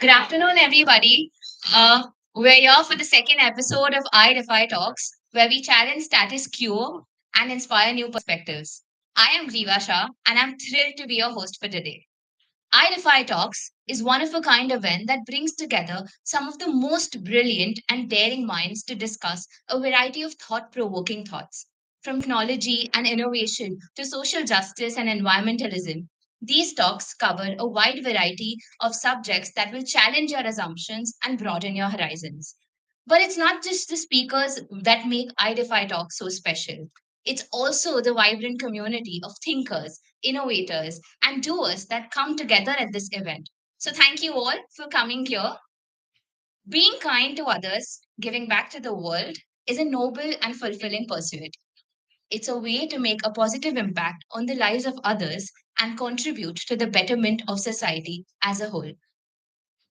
Good afternoon, everybody. We're here for the second episode of I Defy Talks, where we challenge status quo and inspire new perspectives. I am Riva Shah, and I'm thrilled to be your host for today. I Defy Talks is one of a kind event that brings together some of the most brilliant and daring minds to discuss a variety of thought provoking thoughts. From technology and innovation to social justice and environmentalism, these talks cover a wide variety of subjects that will challenge your assumptions and broaden your horizons. But it's not just the speakers that make I Defy Talks so special. It's also the vibrant community of thinkers, innovators, and doers that come together at this event. So, thank you all for coming here. Being kind to others, giving back to the world, is a noble and fulfilling pursuit. It's a way to make a positive impact on the lives of others and contribute to the betterment of society as a whole.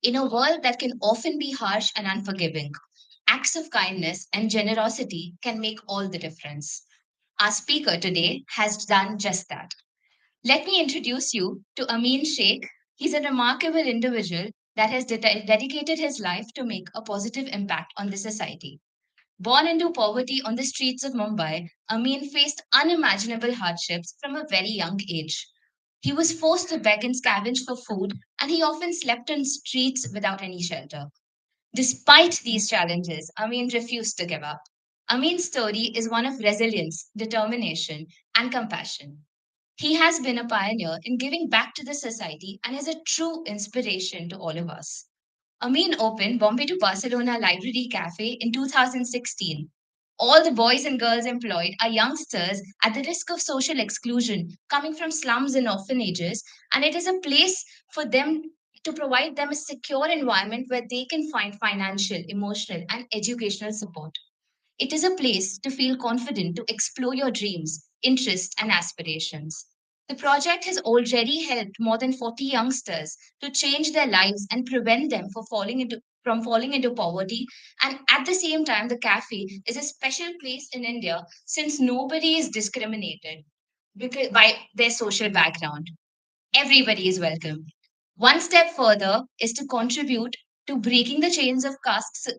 In a world that can often be harsh and unforgiving, acts of kindness and generosity can make all the difference. Our speaker today has done just that. Let me introduce you to Amin Sheikh. He's a remarkable individual that has dedicated his life to make a positive impact on the society. Born into poverty on the streets of Mumbai, Amin faced unimaginable hardships from a very young age. He was forced to beg and scavenge for food, and he often slept on streets without any shelter. Despite these challenges, Amin refused to give up. Amin's story is one of resilience, determination, and compassion. He has been a pioneer in giving back to the society and is a true inspiration to all of us. Amin opened Bombay to Barcelona Library Cafe in 2016. All the boys and girls employed are youngsters at the risk of social exclusion coming from slums and orphanages, and it is a place for them to provide them a secure environment where they can find financial, emotional, and educational support. It is a place to feel confident to explore your dreams, interests, and aspirations. The project has already helped more than 40 youngsters to change their lives and prevent them from falling into poverty. And at the same time, the cafe is a special place in India since nobody is discriminated by their social background. Everybody is welcome. One step further is to contribute to breaking the chains of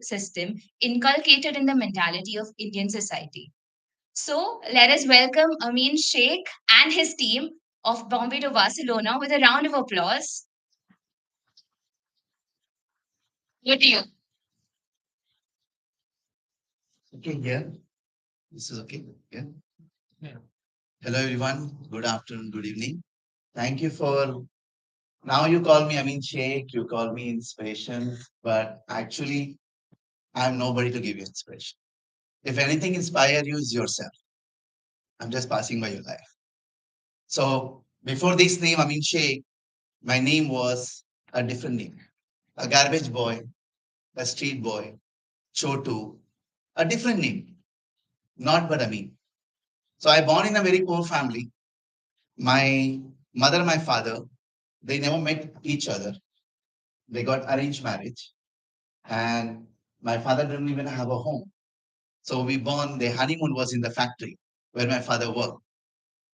system inculcated in the mentality of Indian society. So let us welcome Amin Sheikh and his team of Bombay to Barcelona with a round of applause. Good to you. Okay, yeah, this is okay. Yeah. Yeah. Hello, everyone. Good afternoon, good evening. Thank you for now. You call me Amin Sheikh, you call me inspiration, but actually, I'm nobody to give you inspiration. If anything inspire you, is yourself. I'm just passing by your life. So, before this name, Amin Sheikh, my name was a different name, a garbage boy, a street boy, Chotu, a different name, not but Amin. So, I born in a very poor family. My mother, my father, they never met each other. They got arranged marriage, and my father didn't even have a home. So we born. The honeymoon was in the factory where my father worked.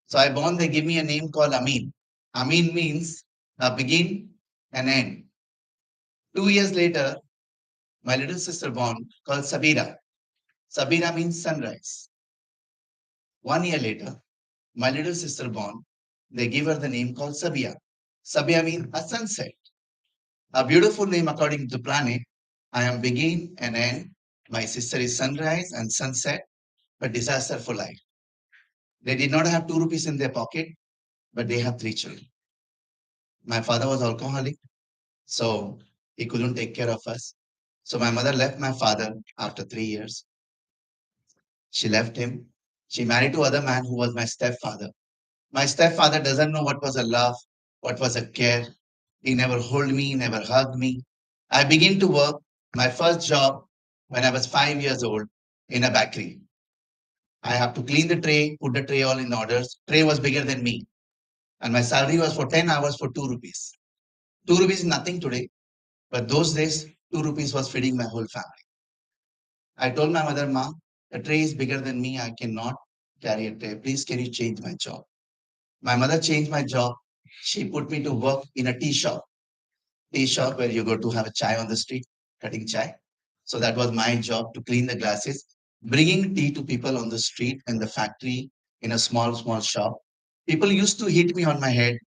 So I born. They give me a name called Amin. Amin means a begin and end. 2 years later, my little sister born called Sabira. Sabira means sunrise. 1 year later, my little sister born. They give her the name called Sabia. Sabia means a sunset. A beautiful name according to planet. I am begin and end. My sister is sunrise and sunset, but disaster for life. They did not have 2 rupees in their pocket, but they have three children. My father was alcoholic, so he couldn't take care of us. So my mother left my father after 3 years. She left him. She married to other man who was my stepfather. My stepfather doesn't know what was a love, what was a care. He never hold me, never hugged me. I began to work my first job when I was 5 years old in a bakery. I have to clean the tray, put the tray all in orders. Tray was bigger than me. And my salary was for 10 hours for 2 rupees. 2 rupees is nothing today, but those days, 2 rupees was feeding my whole family. I told my mother, Ma, the tray is bigger than me. I cannot carry a tray. Please, can you change my job? My mother changed my job. She put me to work in a tea shop. tea shop where you go to have a chai on the street, cutting chai. So that was my job to clean the glasses, bringing tea to people on the street and the factory in a small shop. People used to hit me on my head,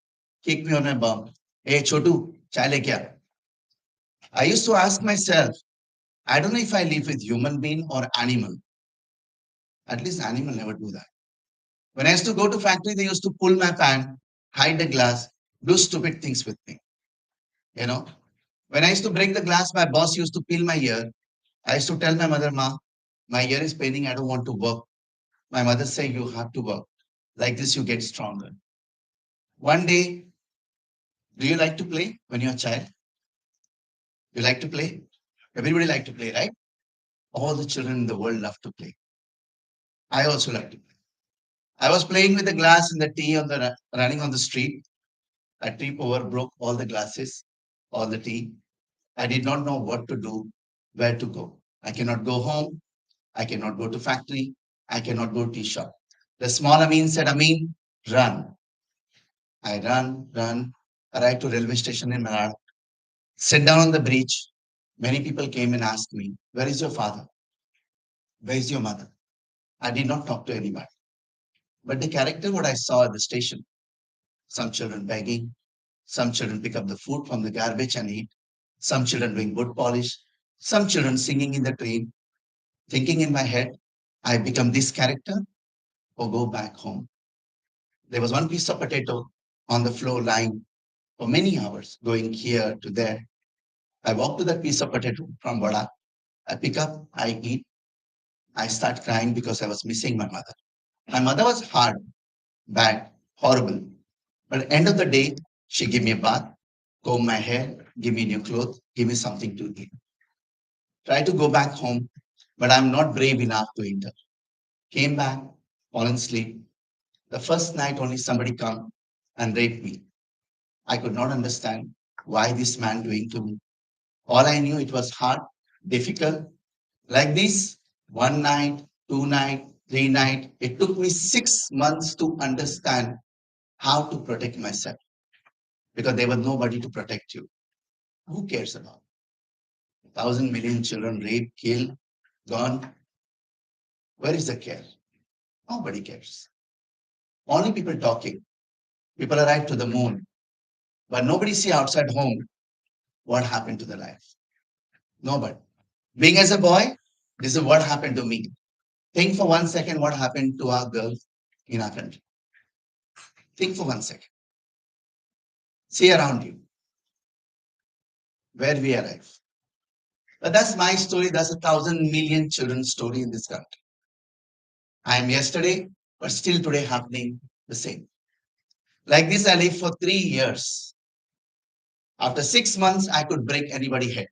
kick me on my bum. Hey, Chotu, chai le kya? I used to ask myself, I don't know if I live with human being or animal. At least animal never do that. When I used to go to factory, they used to pull my pant, hide the glass, do stupid things with me. You know, when I used to break the glass, my boss used to peel my ear. I used to tell my mother, Ma, my ear is paining. I don't want to work. My mother say, you have to work. Like this, you get stronger. One day, do you like to play when you're a child? You like to play? Everybody like to play, right? All the children in the world love to play. I also like to play. I was playing with the glass and the tea on the running on the street. I trip over, broke all the glasses, all the tea. I did not know what to do, where to go. I cannot go home. I cannot go to factory. I cannot go tea shop. The small Amin said, Amin, run. I run, arrived to railway station in Malad, sit down on the bridge. Many people came and asked me, where is your father? Where is your mother? I did not talk to anybody. But the character what I saw at the station, some children begging, some children pick up the food from the garbage and eat, some children doing wood polish, some children singing in the train, thinking in my head, I become this character or go back home. There was one piece of potato on the floor lying for many hours, going here to there. I walk to that piece of potato from Vada. I pick up, I eat. I start crying because I was missing my mother. My mother was hard, bad, horrible. But at the end of the day, she gave me a bath, comb my hair, give me new clothes, give me something to eat. Try to go back home, but I'm not brave enough to enter. Came back, fallen asleep. The first night only somebody come and raped me. I could not understand why this man doing to me. All I knew it was hard, difficult. Like this, one night, two night, three night. It took me 6 months to understand how to protect myself because there was nobody to protect you. Who cares about? 1,000 million children raped, killed, gone. Where is the care? Nobody cares. Only people talking. People arrive to the moon, but nobody see outside home what happened to the life. Nobody. Being as a boy, this is what happened to me. Think for 1 second what happened to our girls in our country. Think for 1 second. See around you where we arrive. But that's my story. That's 1,000 million children's story in this country. I am yesterday, but still today happening the same. Like this, I lived for 3 years. After 6 months, I could break anybody's head.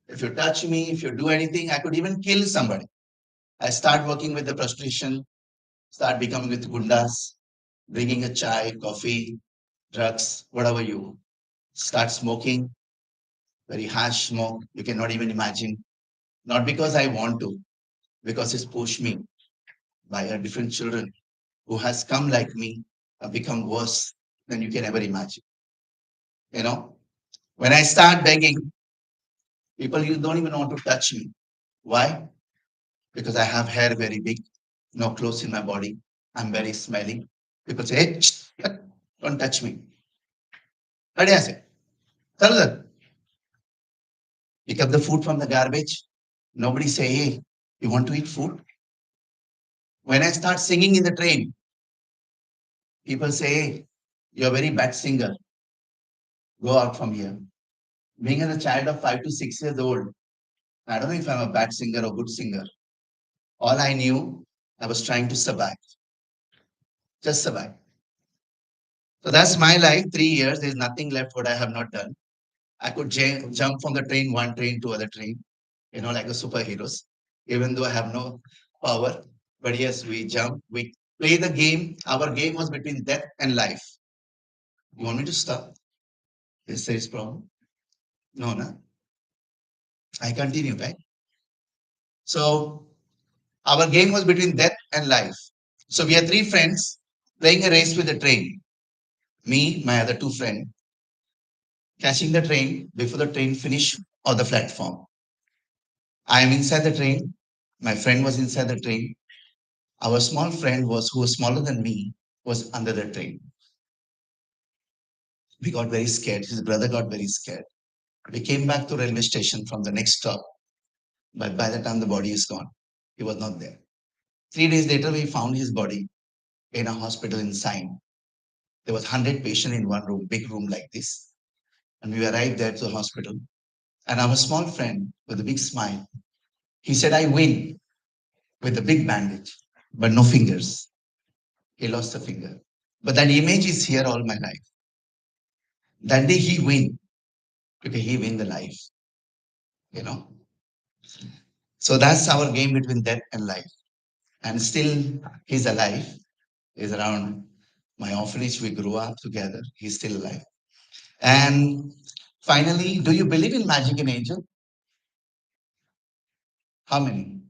If you touch me, if you do anything, I could even kill somebody. I start working with the prostitution, start becoming with gundas, bringing a chai, coffee, drugs, whatever you start smoking, very harsh smoke, you cannot even imagine. Not because I want to, because it's pushed me by a different children who has come like me have become worse than you can ever imagine. You know, when I start begging, people you don't even want to touch me. Why? Because I have hair very big, no clothes in my body. I'm very smelly. People say, hey, don't touch me. What do I say? Tell them, pick up the food from the garbage. Nobody say, hey, you want to eat food? When I start singing in the train, people say, hey, you're a very bad singer. Go out from here. Being as a child of 5 to 6 years old, I don't know if I'm a bad singer or good singer. All I knew, I was trying to survive, just survive. So that's my life. 3 years, there's nothing left what I have not done. I could jump from the train, one train to other train, like a superheroes, even though I have no power. But yes, we jump, we play the game. Our game was between death and life. You want me to stop? Yes, there is problem. No, no. I continue, right? So our game was between death and life. So we are three friends playing a race with the train. Me, my other two friends. catching the train before the train finished on the platform. I am inside the train. My friend was inside the train. Our small friend was who was smaller than me was under the train. We got very scared. His brother got very scared. We came back to railway station from the next stop, but by the time the body is gone, he was not there. 3 days later, we found his body in a hospital in Sine. There was 100 patients in one room, big room like this. And we arrived there to the hospital. And our small friend with a big smile, he said, I win with a big bandage, but no fingers. He lost a finger. But that image is here all my life. That day he win because he win the life, you know. So that's our game between death and life. And still he's alive. He's around my orphanage. We grew up together. He's still alive. And finally, do you believe in magic and angel? How many?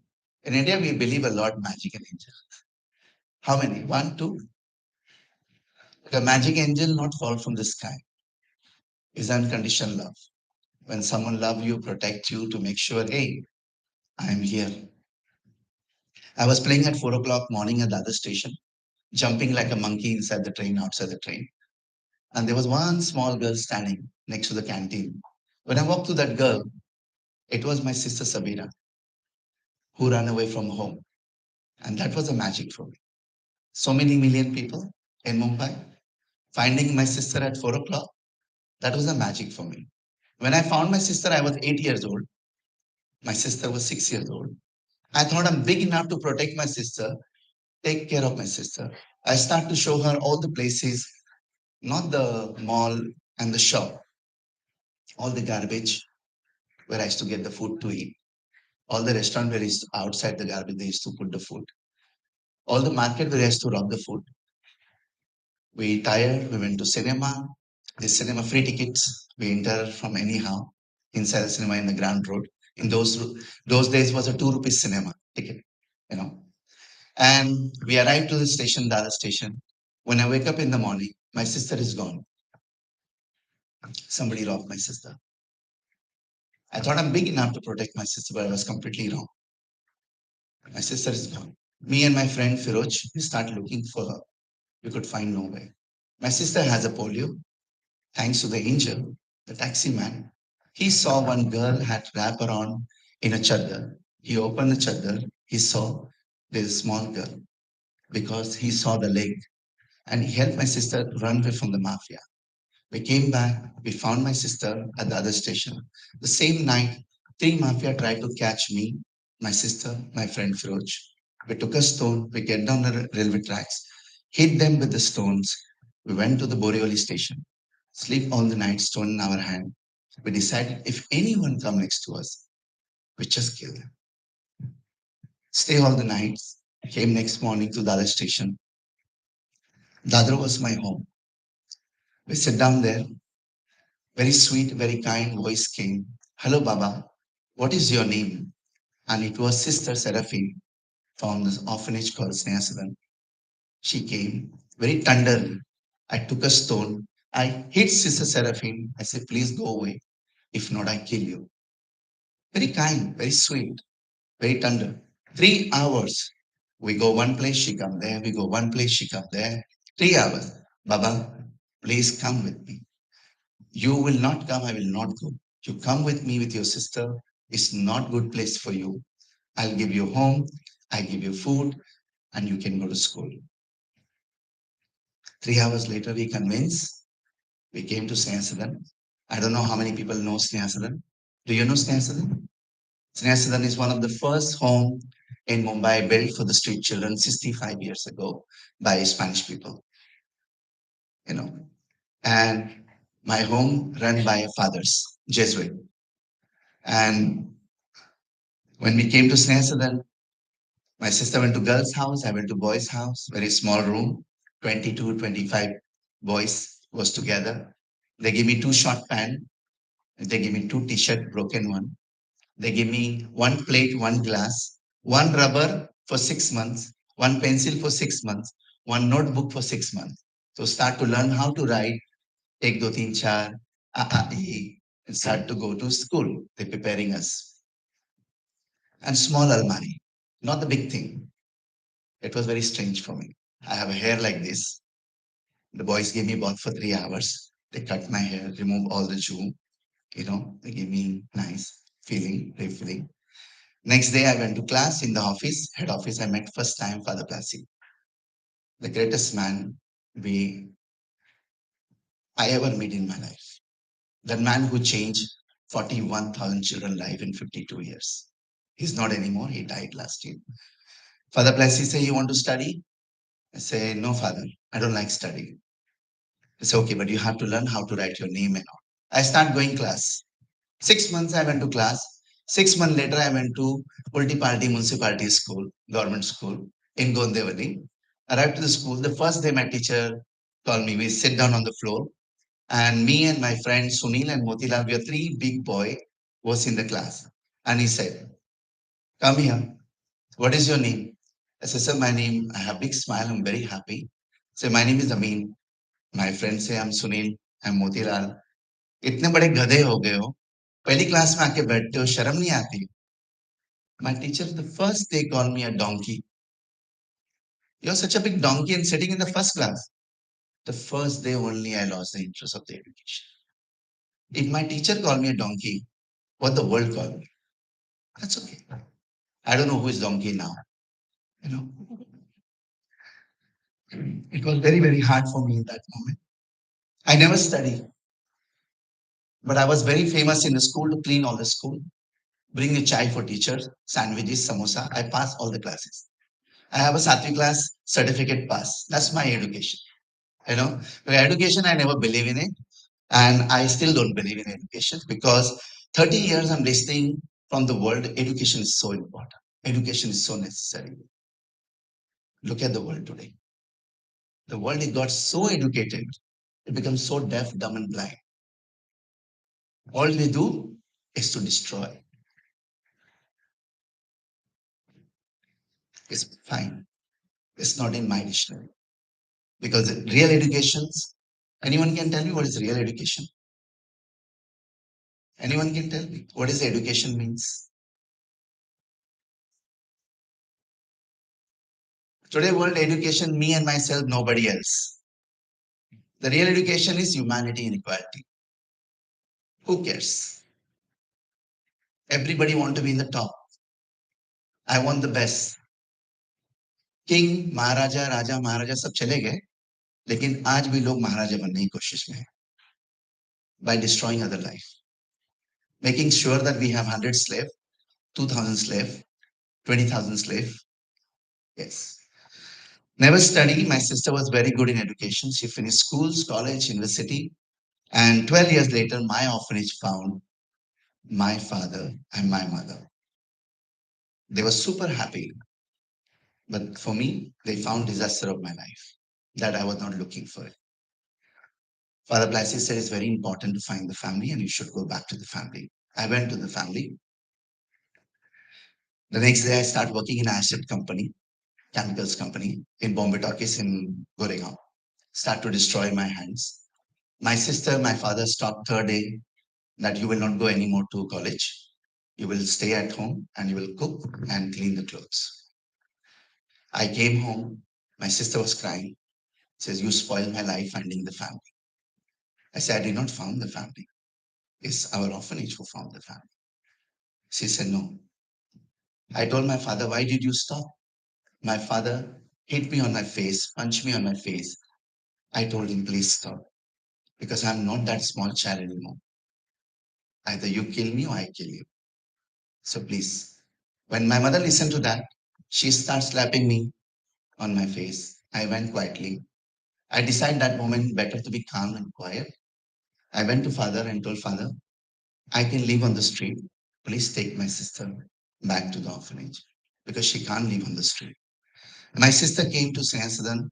In India, we believe a lot magic and angel. How many? One, two. The magic angel not fall from the sky is unconditional love. When someone love you, protect you to make sure, hey, I am here. I was playing at 4 o'clock morning at the other station, jumping like a monkey inside the train, outside the train. And there was one small girl standing next to the canteen. When I walked to that girl, it was my sister Sabira, who ran away from home. And that was a magic for me. So many million people in Mumbai, finding my sister at 4 o'clock, that was a magic for me. When I found my sister, I was 8 years old. My sister was 6 years old. I thought I'm big enough to protect my sister, take care of my sister. I start to show her all the places, not the mall and the shop, all the garbage where I used to get the food to eat, all the restaurant where is outside the garbage they used to put the food, all the market where I used to rob the food. We tired, we went to cinema. The cinema free tickets. We enter from anyhow inside the cinema in the Grand Road. In those days was a 2 rupees cinema ticket, you know. And we arrived to the station, Dada station. When I wake up in the morning, my sister is gone. Somebody robbed my sister. I thought I'm big enough to protect my sister, but I was completely wrong. My sister is gone. Me and my friend Firoj, we start looking for her. We could find nowhere. My sister has a polio. Thanks to the angel, the taxi man, he saw one girl had wrapped around in a chadar. He opened the chadar. He saw this small girl because he saw the leg and he helped my sister run away from the mafia. We came back. We found my sister at the other station. The same night, three mafia tried to catch me, my sister, my friend Firoj. We took a stone. We get down the railway tracks, hit them with the stones. We went to the Boreoli station, sleep all the night, stone in our hand. We decided if anyone come next to us, we just kill them. Stay all the nights. Came next morning to the other station. Dadra was my home. We sit down there. Very sweet, very kind voice came. Hello, Baba. What is your name? And it was Sister Seraphine from this orphanage called Snehasadan. She came very tenderly. I took a stone. I hit Sister Seraphine. I said, please go away. If not, I kill you. Very kind, very sweet, very tender. 3 hours. We go one place, she come there. We go one place, she come there. 3 hours. Baba, please come with me. You will not come, I will not go. You come with me with your sister. It's not good place for you. I'll give you home, I give you food, and you can go to school. 3 hours later, we convinced. We came to Snehasadan. I don't know how many people know Snehasadan. Do you know Snehasadan? Snehasadan is one of the first home in Mumbai built for the street children 65 years ago by Spanish people, you know. And my home run by fathers, Jesuit. And when we came to Snehasadan, my sister went to girls' house, I went to boys' house, very small room, 22, 25 boys was together. They gave me two short pants, they gave me two t-shirt, broken one. They gave me one plate, one glass, one rubber for 6 months, one pencil for 6 months, one notebook for 6 months. So start to learn how to write, take do teen char, and start to go to school. They're preparing us. And small almari, not the big thing. It was very strange for me. I have a hair like this. The boys gave me bath for 3 hours. They cut my hair, remove all the jewel. They gave me nice feeling, refilling. Next day, I went to class in the office, head office. I met first time Father Plassi, the greatest man we I ever met in my life. That man who changed 41,000 children life in 52 years. He's not anymore. He died last year. Father Plassi say, you want to study? I say, no, Father, I don't like studying. He say, okay, but you have to learn how to write your name and all. I start going class. 6 months I went to class. 6 months later, I went to Multi-Party Municipality School, government school in Gondewali. Arrived to the school. The first day, my teacher called me. We sit down on the floor, and me and my friend Sunil and Motilal, we are three big boy, was in the class. And he said, "Come here. What is your name?" I said, "Sir, my name." I have big smile. I'm very happy. Say, "My name is Amin." My friend say, "I'm Sunil. I'm Motilal." इतने बड़े गधे हो गए हो, पहली class में आके बैठते हो, शर्म नहीं आती? My teacher, the first they called me a donkey. You're such a big donkey and sitting in the first class. The first day only I lost the interest of the education. If my teacher called me a donkey, what the world called me, that's okay. I don't know who is donkey now. You know, it was very, very hard for me in that moment. I never studied, but I was very famous in the school to clean all the school, bring a chai for teachers, sandwiches, samosa. I passed all the classes. I have a Satvi class certificate pass. That's my education. You know, but education, I never believe in it. And I still don't believe in education because 30 years I'm listening from the world, education is so important. Education is so necessary. Look at the world today. The world it got so educated, it becomes so deaf, dumb, and blind. All we do is to destroy. It's fine. It's not in my dictionary. Because real educations, anyone can tell me what is real education? Anyone can tell me what is education means? Today, world education, me and myself, nobody else. The real education is humanity and equality. Who cares? Everybody want to be in the top. I want the best. King महाराजा राजा महाराजा सब चले गए लेकिन आज भी लोग महाराजा बनने की कोशिश में हैं by destroying other life, making sure that we have 100 slave, 2,000 slave, 20,000 slave. Yes. Never study. My sister was very good in education. She finished schools, college, university. And 12 years later, my orphanage found my father and my mother. They were super happy. But for me, they found disaster of my life that I was not looking for it. Father Blasey said it's very important to find the family and you should go back to the family. I went to the family. The next day, I start working in an asset company, chemicals company in Bombay Talkies in Goregaon. Start to destroy my hands. My sister, my father stopped third day that you will not go anymore to college. You will stay at home and you will cook and clean the clothes. I came home. My sister was crying. Says, you spoiled my life finding the family. I said, I did not found the family. It's our orphanage who found the family. She said, no. I told my father, why did you stop? My father hit me on my face, punched me on my face. I told him, please stop. Because I'm not that small child anymore. Either you kill me or I kill you. So please. When my mother listened to that, she starts slapping me on my face. I went quietly. I decided that moment better to be calm and quiet. I went to father and told father, I can live on the street. Please take my sister back to the orphanage because she can't live on the street. My sister came to Sadan,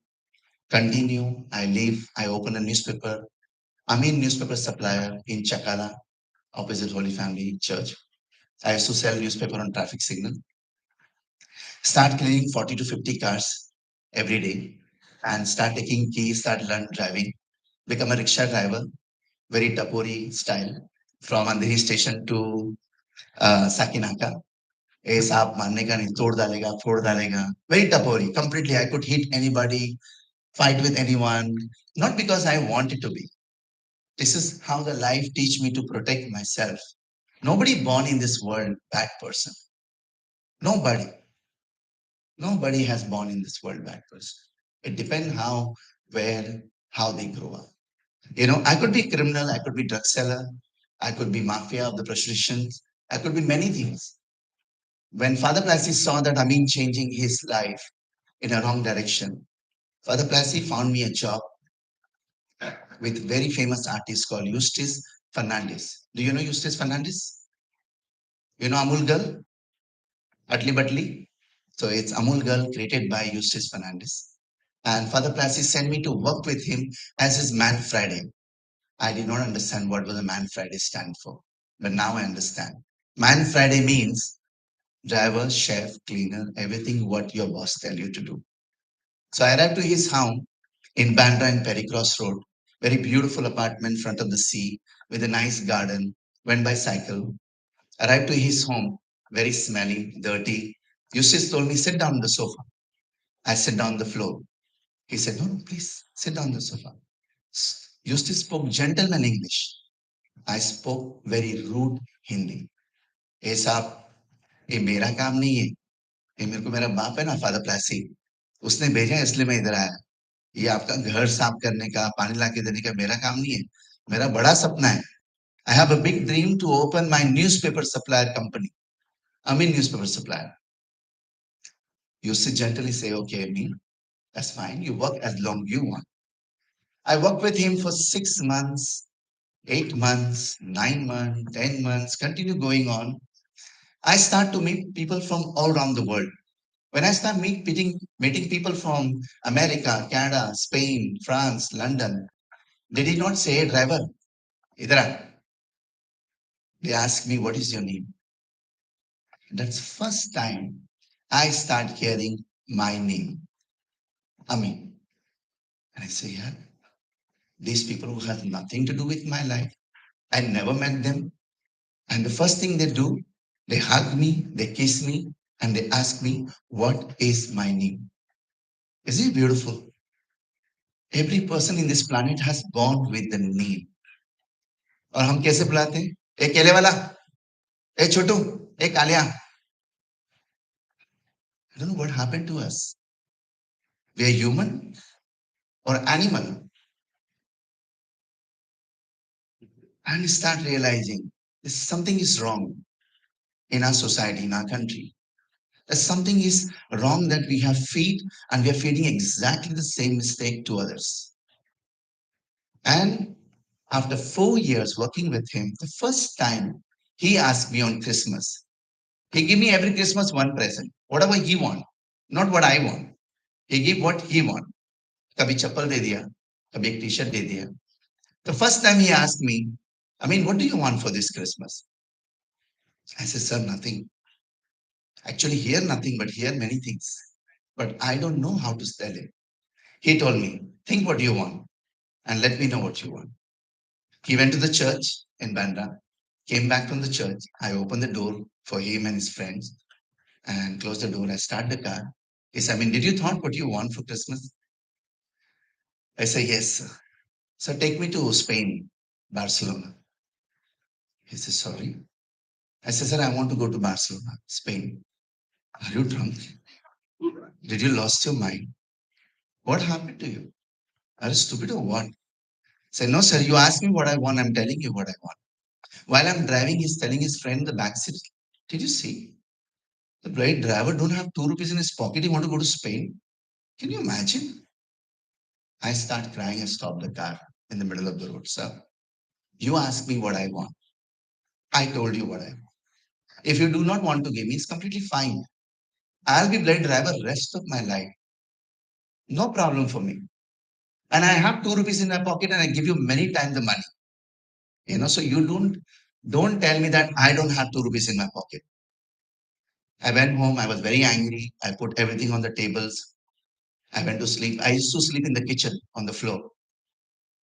continue. I leave. I open a newspaper. Amin newspaper supplier in Chakala, opposite Holy Family Church. I used to sell newspaper on traffic signal. Start cleaning 40 to 50 cars every day and start taking keys, start learn driving, become a rickshaw driver, very Tapori style, from Andheri station to Sakinaka. ए साहब मानने का नहीं तोड़ डालेगा फोड़ डालेगा very tapori completely I could hit anybody fight with anyone not because I wanted to be this is how the life teach me to protect myself nobody born in this world bad person nobody nobody has born in this world bad person it depends how where how they grow up you know I could be criminal I could be drug seller I could be mafia of the prostitution I could be many things when Father Plasty saw that Amin changing his life in a wrong direction, Father Plasty found me a job with very famous artist called Eustace Fernandez. Do you know Eustace Fernandez? You know Amul Girl, Atli Butli? So it's Amul Girl created by Eustace Fernandez. And Father Plasty sent me to work with him as his Man Friday. I did not understand what was a Man Friday stand for, but now I understand. Man Friday means driver, chef, cleaner, everything what your boss tell you to do. So I arrived to his home in Bandra and Pericross Road. Very beautiful apartment front of the sea with a nice garden. Went by cycle. Arrived to his home, very smelly, dirty. Eustace told me, sit down on the sofa. I sat down on the floor. He said, no, please sit down on the sofa. Eustace spoke gentleman English. I spoke very rude Hindi. ए साहब ये मेरा काम नहीं है ये मेरे को मेरा बाप है ना फादर प्लासी उसने भेजा है इसलिए मैं इधर आया ये आपका घर साफ करने का पानी ला के देने का मेरा काम नहीं है मेरा बड़ा सपना है I have a big dream to open my newspaper supplier company. Amin newspaper supplier. You sit gently say, okay, Amin, that's fine. You work as long you want. I worked with him for 6 months, 8 months, 9 months, 10 months, continue going on. I start to meet people from all around the world. When I start meeting people from America, Canada, Spain, France, London, they did not say, hey, driver, idhar. They ask me, what is your name? That's first time I start hearing my name, Amin. And I say, yeah, these people who have nothing to do with my life, I never met them. And the first thing they do, they hug me, they kiss me, and they ask me, what is my name? Is it beautiful? Every person in this planet has born with the name. और हम कैसे बुलाते हैं ए केले वाला ए छोटू ए Kaliya I don't know what happened to us. We are human or animal. And start realizing this something is wrong in our society, in our country. That something is wrong that we have feed and we are feeding exactly the same mistake to others. And after 4 years working with him, the first time he asked me on Christmas, he give me every Christmas one present, whatever he want, not what I want. He give what he want. कभी चप्पल दे दिया, कभी एक T-shirt दे दिया. The first time he asked me, I mean, what do you want for this Christmas? I said, sir, nothing. Actually, here nothing, but here many things. But I don't know how to tell it. He told me, think what you want and let me know what you want. He went to the church in Bandra, came back from the church. I opened the door for him and his friends and closed the door. I start the car. He said, I mean, did you thought what you want for Christmas? I said, yes, sir. So take me to Spain, Barcelona. He said, sorry. I said, sir, I want to go to Barcelona, Spain. Are you drunk? Did you lost your mind? What happened to you? Are you stupid or what? Say, no, sir, you ask me what I want. I'm telling you what I want. While I'm driving, he's telling his friend in the back seat, did you see? The bloody driver don't have 2 rupees in his pocket. He want to go to Spain. Can you imagine? I start crying and stop the car in the middle of the road. Sir, you ask me what I want. I told you what I want. If you do not want to give me, it's completely fine. I'll be bloody driver rest of my life. No problem for me. And I have 2 rupees in my pocket and I give you many times the money. So you don't tell me that I don't have 2 rupees in my pocket. I went home, I was very angry. I put everything on the tables. I went to sleep. I used to sleep in the kitchen on the floor.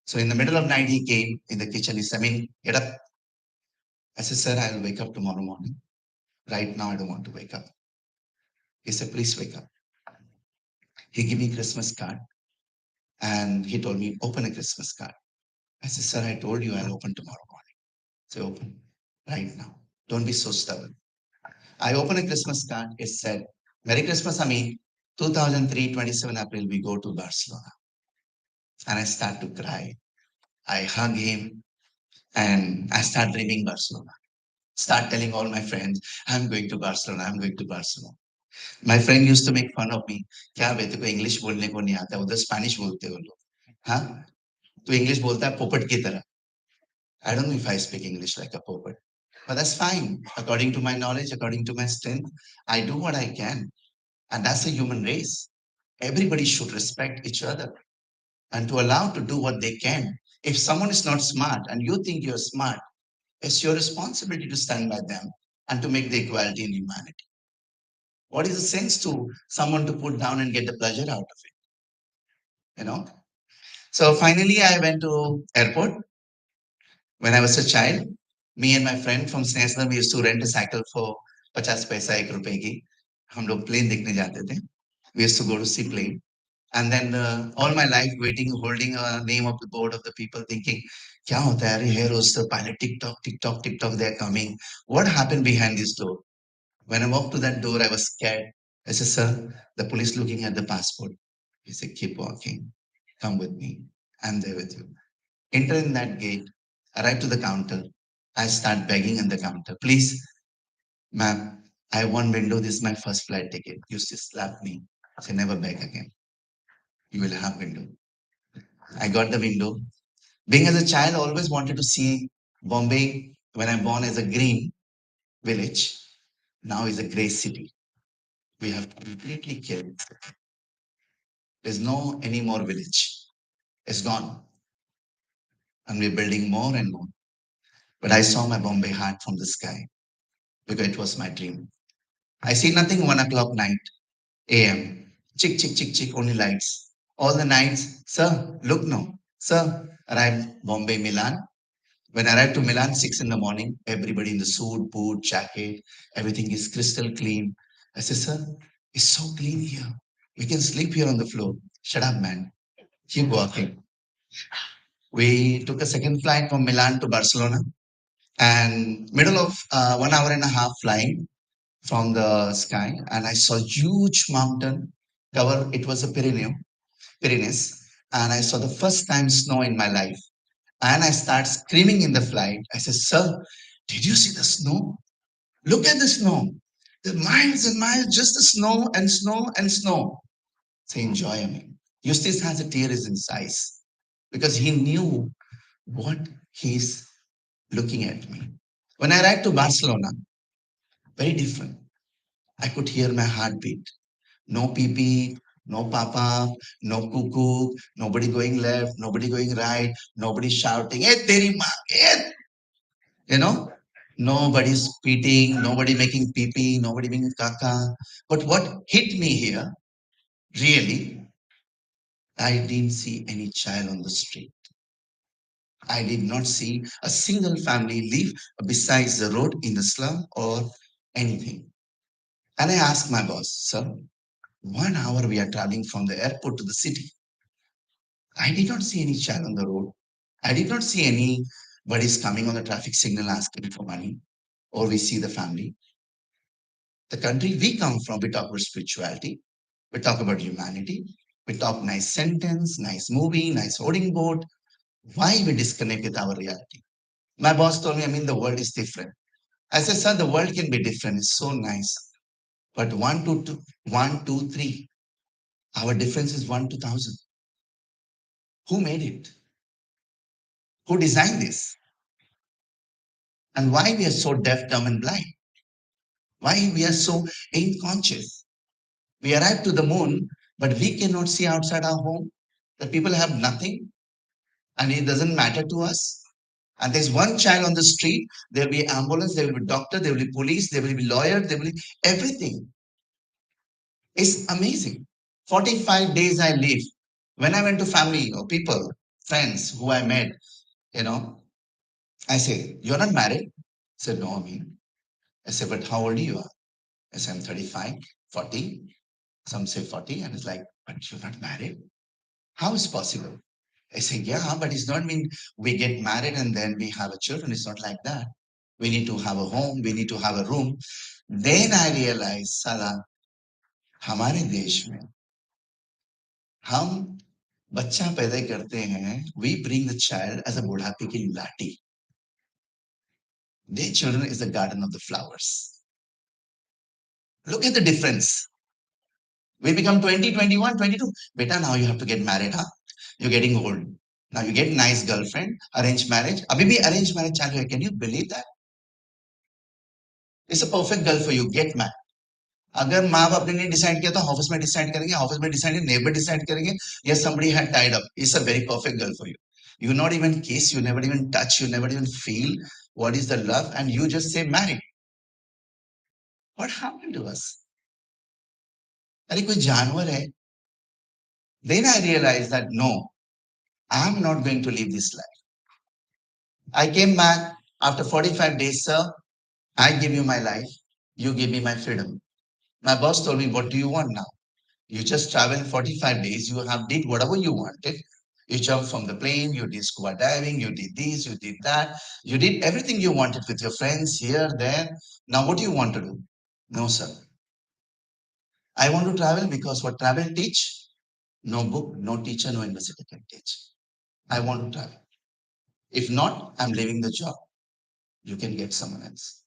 So in the middle of night, he came in the kitchen. He said, I mean, get up. I said, sir, I'll wake up tomorrow morning. Right now, I don't want to wake up. He said, please wake up. He gave me a Christmas card and he told me, open a Christmas card. I said, sir, I told you I'll open tomorrow morning. So open right now. Don't be so stubborn. I opened a Christmas card. It said, Merry Christmas, Amin. 2003, 27 April, we go to Barcelona. And I start to cry. I hug him and I start dreaming Barcelona. Start telling all my friends, I'm going to Barcelona, I'm going to Barcelona. My friend used to make fun of me. क्या बे तेरे को English बोलने को नहीं आता उधर Spanish बोलते हो लोग हाँ तो इंग्लिश बोलता है पोपट की तरह I don't know if I speak English like a poet, but that's fine. According to my knowledge, according to my strength, I do what I can. And that's a human race. Everybody should respect each other and to allow to do what they can. If someone is not smart and you think you're smart, it's your responsibility to stand by them and to make the equality in humanity. What is the sense to someone to put down and get the pleasure out of it? You know? So finally I went to airport. When I was a child, me and my friend from Snesler, we used to rent a cycle for 50 पैसा 1 रुपए की हम लोग plane देखने जाते थे. We used to go to see plane. And then all my life waiting, holding a name of the board of the people thinking, क्या होता है? अरे here was the pilot, TikTok, TikTok, TikTok, they're coming. What happened behind this door? When I walked to that door, I was scared. I said, sir, the police looking at the passport. He said, keep walking. Come with me. I'm there with you. Enter in that gate, arrive to the counter. I start begging on the counter. Please, ma'am, I want window. This is my first flight ticket. You just slap me. Say, never beg again. You will have window. I got the window. Being as a child, I always wanted to see Bombay when I'm born as a green village. Now is a grey city. We have completely killed. There's no any more village. It's gone. And we're building more and more. But I saw my Bombay heart from the sky because it was my dream. I see nothing 1 o'clock night, AM. Chick, chick, chick, chick, only lights. All the nights, sir, look no. Sir, arrived Bombay, Milan. When I arrived to Milan, 6 in the morning, everybody in the suit, boot, jacket, everything is crystal clean. I said, sir, it's so clean here. We can sleep here on the floor. Shut up, man. Keep walking. We took a second flight from Milan to Barcelona and middle of 1 hour and a half flying from the sky and I saw huge mountain cover. It was a Pyrenees, and I saw the first time snow in my life. And I start screaming in the flight. I said, "Sir, did you see the snow? Look at the snow. The miles and miles, just the snow and snow and snow." Say, enjoy, I mean. Eustace has a tear in his eyes because he knew what he's looking at me. When I arrived to Barcelona, very different. I could hear my heartbeat. No pee pee, no papa, no cuckoo, nobody going left, nobody going right, nobody shouting, hey, teri maa, hey, you know, nobody spitting, nobody making pee pee, nobody being kaka. But what hit me here, really, I didn't see any child on the street. I did not see a single family live besides the road in the slum or anything. And I asked my boss, sir, 1 hour we are traveling from the airport to the city. I did not see any child on the road. I did not see anybody's coming on the traffic signal asking for money, or we see the family. The country we come from, we talk about spirituality, we talk about humanity, we talk nice sentence, nice movie, nice hoarding board. Why we disconnect with our reality? My boss told me, I mean, the world is different. I said, sir, the world can be different. It's so nice. But 1, 2, 3. Our difference is 1 to 1,000. Who made it? Who designed this? And why we are so deaf, dumb, and blind? Why we are so unconscious? We arrive to the moon, but we cannot see outside our home. The people have nothing, and it doesn't matter to us. And there's one child on the street, there will be ambulance, there will be doctor, there will be police, there will be lawyer, there will be everything. It's amazing. 45 days I live. When I went to family or people, friends who I met, you know, I say, you're not married? I said, no, I mean. I said, but how old are you? I said, I'm 35, 40. Some say 40. And it's like, but you're not married? How is possible? I say, yeah, but it's not mean we get married and then we have a children. It's not like that. We need to have a home. We need to have a room. Then I realized, Sala, हमारे देश में हम बच्चा पैदा करते हैं, we bring the child as a बुढ़ापे की लाठी. Their children is the garden of the flowers. Look at the difference. We become 20, 21, 22. Beta, now you have to get married, huh? You're getting old. Now you get nice girlfriend, arranged marriage. Abhi bhi arranged marriage chalu hai. Can you believe that? It's a perfect girl for you. Get married. अगर माँ बाप ने नहीं decide किया तो office में decide करेंगे, office में डिसाइड नेबर डिसाइड करेंगे, yes somebody had tied up. It's a very perfect girl for you. You not even kiss, you never even touch, you never even feel what is the love, and you just say married. What happened to us? अरे कोई जानवर है? Then I realized that no, I'm not going to live this life. I came back after 45 days, sir. I give you my life, you give me my freedom. My boss told me, what do you want now? You just traveled 45 days, you have did whatever you wanted. You jumped from the plane, you did scuba diving, you did this, you did that. You did everything you wanted with your friends here, there. Now what do you want to do? No, sir. I want to travel because what travel teach? No book, no teacher, no university can teach. I want to travel. If not, I'm leaving the job. You can get someone else.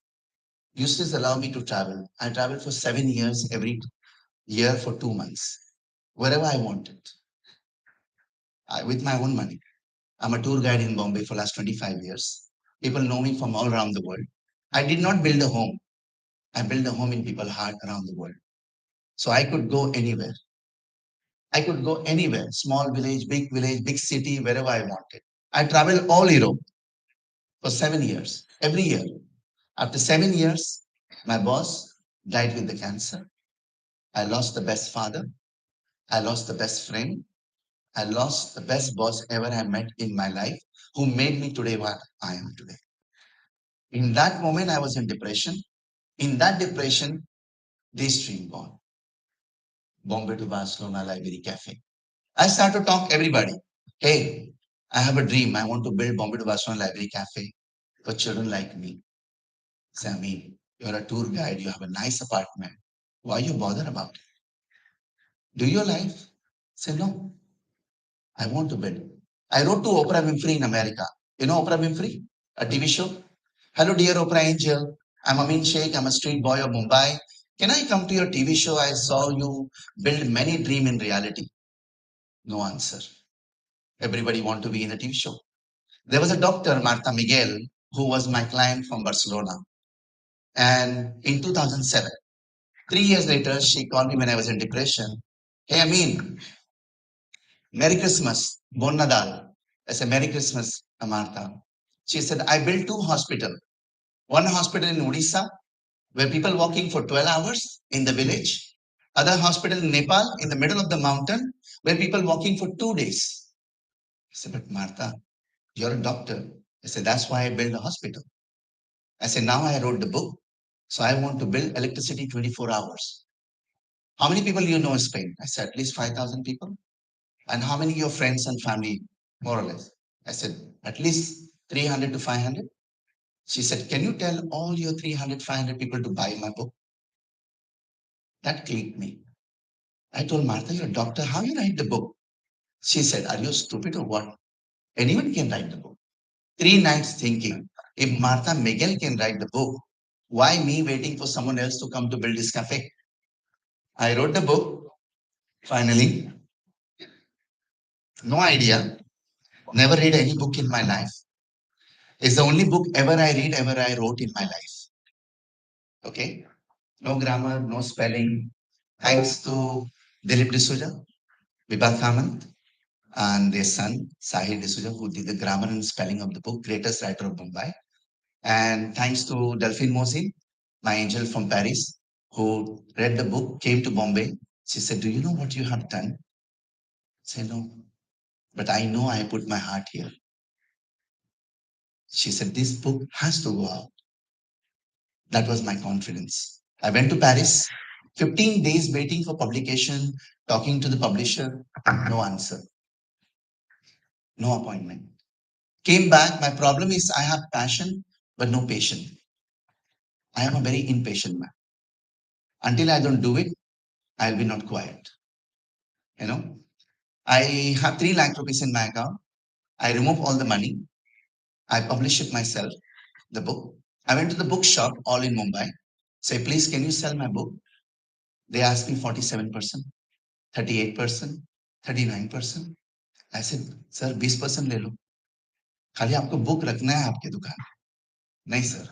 You still allow me to travel. I traveled for 7 years every year for 2 months, wherever I wanted, with my own money. I'm a tour guide in Bombay for last 25 years. People know me from all around the world. I did not build a home. I built a home in people's heart around the world. So I could go anywhere. I could go anywhere, small village, big city, wherever I wanted. I traveled all Europe for 7 years, every year. After 7 years, my boss died with the cancer. I lost the best father. I lost the best friend. I lost the best boss ever I met in my life, who made me today what I am today. In that moment, I was in depression. In that depression, this dream born. Bombay to Barcelona Library Cafe. I start to talk everybody. Hey, I have a dream. I want to build Bombay to Barcelona Library Cafe for children like me. Say, Amin, you're a tour guide. You have a nice apartment. Why you bother about it? Do your life? Say, no, I want to build. I wrote to Oprah Winfrey in America. You know Oprah Winfrey? A TV show? Hello, dear Oprah Angel. I'm Amin Sheikh. I'm a street boy of Mumbai. Can I come to your TV show? I saw you build many dreams in reality. No answer. Everybody want to be in a TV show. There was a doctor, Martha Miguel, who was my client from Barcelona. And in 2007, 3 years later, she called me when I was in depression. Hey, Amin, Merry Christmas, Bon Nadal. I said, Merry Christmas, Martha. She said, I built two hospitals. One hospital in Odisha, where people walking for 12 hours in the village. Other hospital in Nepal, in the middle of the mountain, where people walking for 2 days. I said, but Martha, you're a doctor. I said, that's why I built a hospital. I said, now I wrote the book. So I want to build electricity 24 hours. How many people you know in Spain? I said, at least 5,000 people. And how many your friends and family, more or less? I said, at least 300 to 500. She said, can you tell all your 300, 500 people to buy my book? That clicked me. I told Martha, you're a doctor. How you write the book? She said, are you stupid or what? Anyone can write the book. 3 nights thinking, if Martha Miguel can write the book, why me waiting for someone else to come to build this cafe? I wrote the book, finally. No idea. Never read any book in my life. It's the only book ever I read, ever I wrote in my life. Okay? No grammar, no spelling. Thanks to Dilip D'Souza, Vibha Kamant, and their son, Sahil D'Souza, who did the grammar and spelling of the book, greatest writer of Mumbai. And thanks to Delphine Mosin, my angel from Paris, who read the book, came to Bombay. She said, do you know what you have done? I said, no. but I know I put my heart here. She said, this book has to go out. That was my confidence. I went to Paris, 15 days waiting for publication, talking to the publisher, no answer, no appointment. Came back. My problem is I have passion, but no patience. I am a very impatient man. Until I don't do it, I'll be not quiet. You know, I have 3 lakh rupees in my account. I remove all the money. I publish it myself, the book. I went to the bookshop all in Mumbai. Say, please, can you sell my book? They asked me 47%, 38%, 39%. I said, sir, 20% ले लो. खाली आपको book रखना है आपके दुकान में. नहीं sir,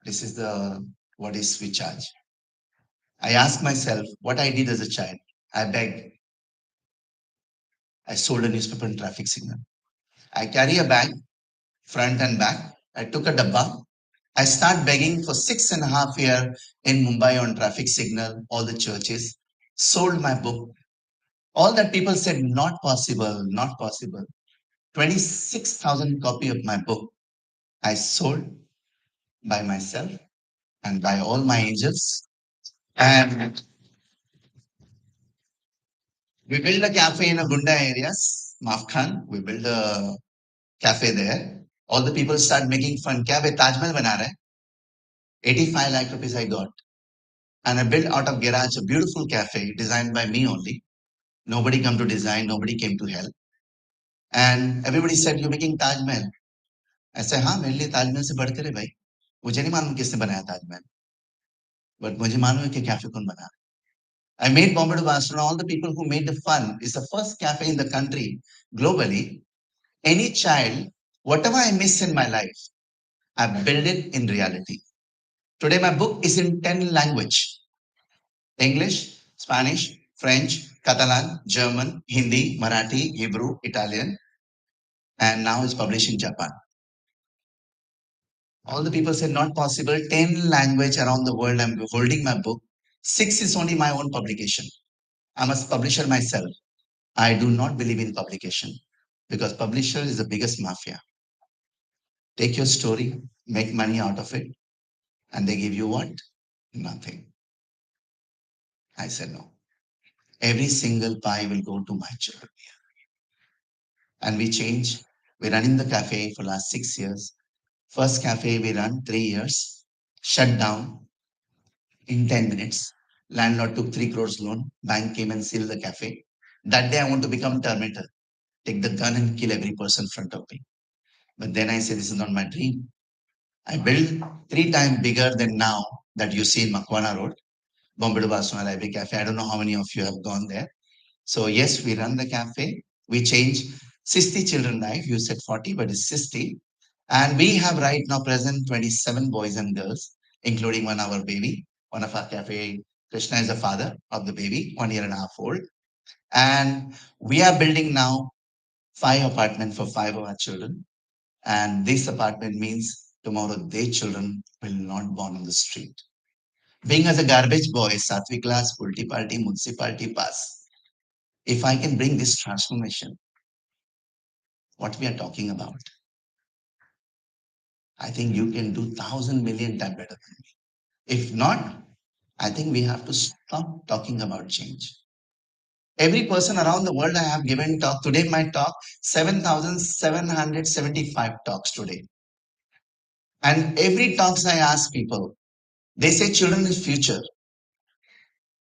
this is the what is we charge. I asked myself what I did as a child. I begged. I sold a newspaper in traffic signal. I carry a bag, front and back. I took a dabba. I start begging for 6.5 years in Mumbai on traffic signal, all the churches. Sold my book. All that people said, not possible, not possible. 26,000 copy of my book I sold by myself and by all my angels. And we built a cafe in a Gunda areas, Mafkhan. We built a cafe there. All the people start making fun. Kya bhai Taj Mahal bana raha hai? 85 lakh rupees I got. And I built out of garage a beautiful cafe designed by me only. Nobody come to design, nobody came to help. And everybody said, you're making Taj Mahal. I said, हाँ मेरे लिए ताजमहल से बढ़कर है भाई. मुझे नहीं मालूम किसने बनाया ताजमहल. But मुझे मालूम है कि कैफे कौन बना. I made Bombay to Barcelona. All the people who made the fun. It's the first cafe in the country globally. Any child, whatever I miss in my life, I build it in reality. Today my book is in 10 language. English, Spanish, French, Catalan, German, Hindi, Marathi, Hebrew, Italian, and now it's published in Japan. All the people said not possible. 10 language around the world. I'm holding my book. 6 is only my own publication. I'm a publisher myself. I do not believe in publication because publisher is the biggest mafia. Take your story, make money out of it, and they give you what? Nothing. I said no. Every single pie will go to my children. And we change. We're running the cafe for last 6 years. First cafe we run 3 years, shut down in 10 minutes. Landlord took 3 crores loan. Bank came and sealed the cafe. That day I want to become Terminator. Take the gun and kill every person in front of me. But then I said, this is not my dream. I built 3 times bigger than now that you see in Makwana Road, Bombay to Barcelona Library Cafe. I don't know how many of you have gone there. So yes, we run the cafe. We change 60 children life. You said 40, but it's 60. And we have right now present 27 boys and girls, including one our baby. One of our cafe, Krishna is the father of the baby, 1.5 years old. And we are building now 5 apartments for 5 of our children. And this apartment means tomorrow their children will not born on the street. Being as a garbage boy, Satvi class, multi party, municipality pass. If I can bring this transformation, what we are talking about, I think you can do 1,000 million times better than me. If not, I think we have to stop talking about change. Every person around the world I have given talk. Today my talk, 7,775 talks today. And every talks I ask people, they say children is future.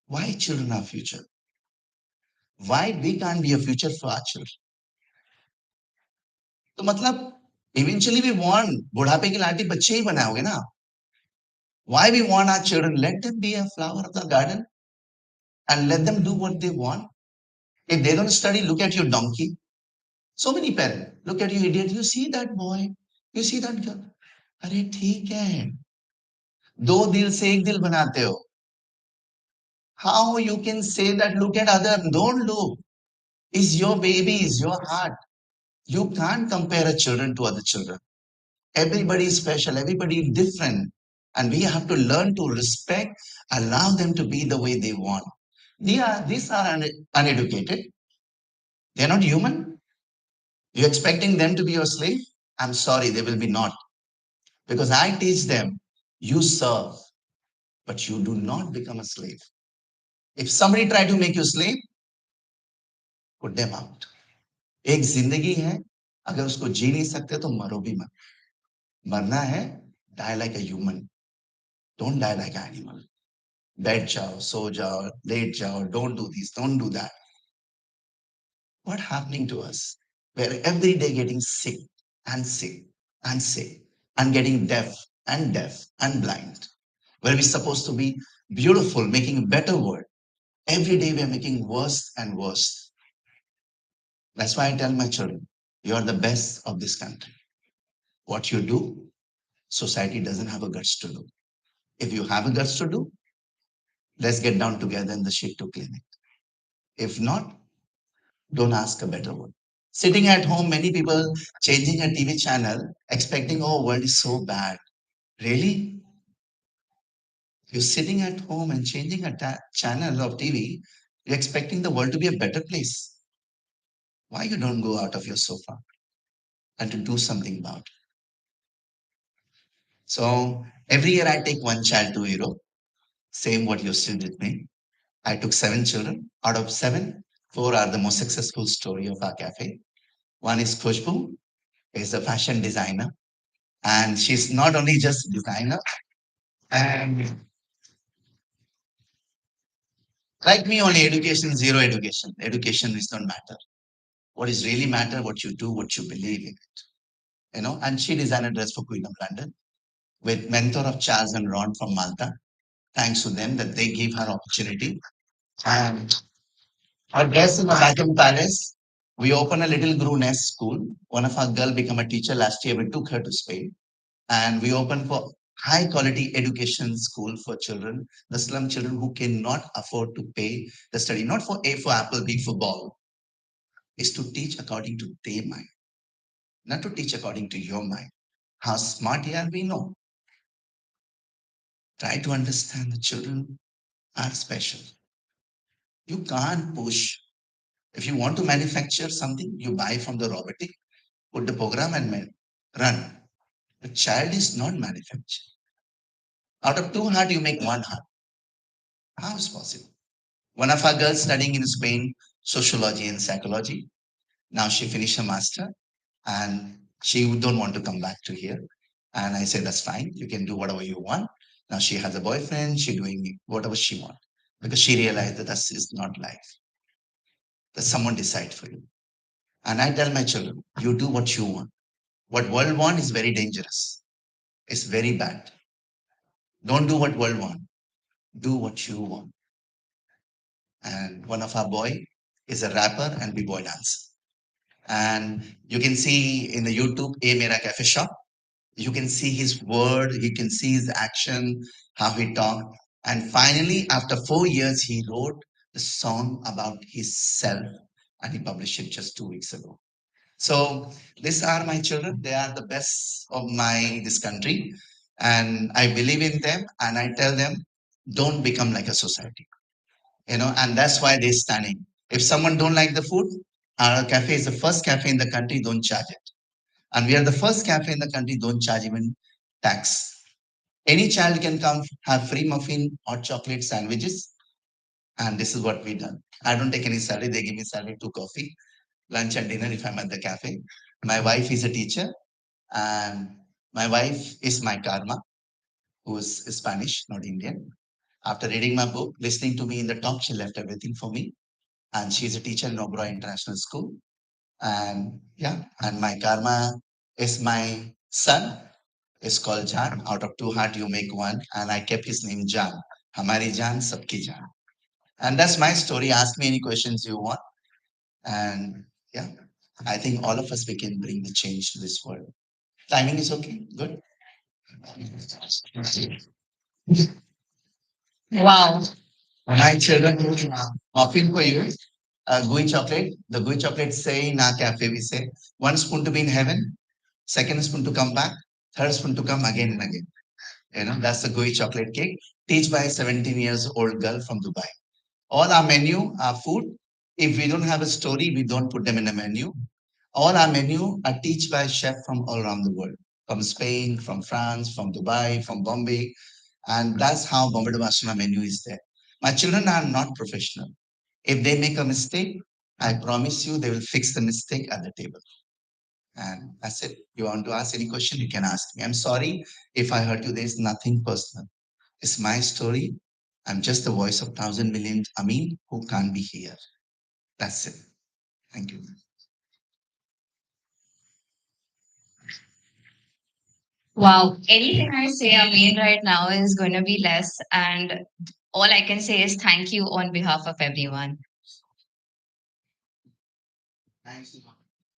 Why children are future? Why we can't be a future for our children? तो मतलब eventually we want बुढ़ापे की लाठी बच्चे ही बनाओगे ना. Why we want our children? Let them be a flower of the garden and let them do what they want. If they don't study, look at your donkey. So many parents, look at you idiot. You see that boy? You see that girl? अरे ठीक है. दो दिल से एक दिल बनाते हो. How you can say that? Look at other. Don't look. Is your baby, is your heart. You can't compare a children to other children. Everybody is special, everybody is different. And we have to learn to respect, allow them to be the way they want. These are uneducated. They are not human. You're expecting them to be your slave? I'm sorry, they will be not. Because I teach them, you serve, but you do not become a slave. If somebody try to make you slave, put them out. एक जिंदगी है, अगर उसको जी नहीं सकते तो मरो भी मत. मरना है, die like a human. Don't die like an animal. Bed jao, so jao, late jao, don't do this, don't do that. What happening to us? We're every day getting sick and sick and sick and getting deaf and blind. Where we're supposed to be beautiful, making a better world. Every day we're making worse and worse. That's why I tell my children, you are the best of this country. What you do, society doesn't have a guts to do. If you have a guts to do, let's get down together in the shit to clean it. If not, don't ask a better word. Sitting at home, many people changing a TV channel, expecting, oh, world is so bad. Really? You're sitting at home and changing a channel of TV, you're expecting the world to be a better place. Why you don't go out of your sofa and to do something about it? So every year I take one child to Europe. Same what you still with me. I took 7 children. Out of 7, 4 are the most successful story of our cafe. One is Khushbu, is a fashion designer. And she's not only just designer, and like me, only education, zero education. Education is not matter. What is really matter, what you do, what you believe in it. And she designed a dress for Queen of London with mentor of Charles and Ron from Malta. Thanks to them that they gave her opportunity. And her dress in the Buckingham Palace. We opened a little Guru Nest school. One of our girl became a teacher last year. We took her to Spain. And we opened for high quality education school for children, the slum children who cannot afford to pay the study, not for A for apple, B for ball, is to teach according to their mind, not to teach according to your mind. How smart you are, we know. Try to understand the children are special. You can't push. If you want to manufacture something, you buy from the robotic, put the program and run. The child is not manufactured. Out of 2 heart, you make 1 heart. How is possible? One of our girls studying in Spain, sociology and psychology. Now she finished her master and she don't want to come back to here. And I said, that's fine. You can do whatever you want. Now she has a boyfriend. She doing whatever she want because she realized that this is not life. That someone decide for you. And I tell my children, you do what you want. What world want is very dangerous. It's very bad. Don't do what world want. Do what you want. And one of our boy is a rapper and b-boy dancer. And you can see in the YouTube, A Mera Cafe Shop. You can see his word, you can see his action, how he talked. And finally, after 4 years, he wrote the song about himself and he published it just 2 weeks ago. So these are my children. They are the best of my this country. And I believe in them and I tell them, don't become like a society. And that's why they're standing. If someone don't like the food, our cafe is the first cafe in the country, don't charge it. And we are the first cafe in the country, don't charge even tax. Any child can come have free muffin, hot chocolate, sandwiches. And this is what we done. I don't take any salary. They give me salary to coffee, lunch and dinner if I'm at the cafe. My wife is a teacher and my wife is my karma, who is Spanish, not Indian. After reading my book, listening to me in the talk, she left everything for me. And she's a teacher in Oberoi International School. And yeah, and my karma is my son. It's called Jan. Out of 2 heart, you make one. And I kept his name Jan. Hamari Jan, Sabki Jan. And that's my story. Ask me any questions you want. And yeah, I think all of us, we can bring the change to this world. Timing is okay? Good? Wow. My children, muffin for you. Gooey chocolate. The gooey chocolate say in our cafe, we say, 1 spoon to be in heaven, second spoon to come back, third spoon to come again and again. That's the gooey chocolate cake. Teach by a 17 years old girl from Dubai. All our menu, our food, if we don't have a story, we don't put them in a menu. All our menu are teach by chef from all around the world, from Spain, from France, from Dubai, from Bombay, and that's how Bombay to Barcelona menu is there. My children are not professional. If they make a mistake, I promise you they will fix the mistake at the table. And that's it. You want to ask any question, you can ask me. I'm sorry if I hurt you. There's nothing personal. It's my story. I'm just the voice of 1,000 million Amin who can't be here. That's it. Thank you. Wow. Anything I say, Amin, right now is going to be less. And all I can say is thank you on behalf of everyone. Thanks to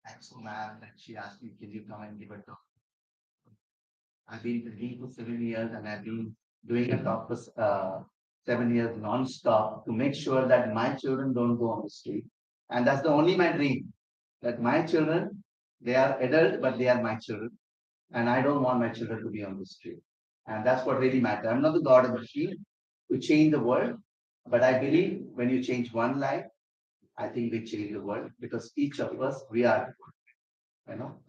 thanks to ma'am that she asked me, can you come and give a talk? I've been training for 7 years and I've been doing a talk for 7 years non-stop to make sure that my children don't go on the street. And that's the only my dream, that my children, they are adult, but they are my children. And I don't want my children to be on the street. And that's what really matters. I'm not the God of machine to change the world, but I believe when you change one life, I think we change the world because each of us, we are, you know.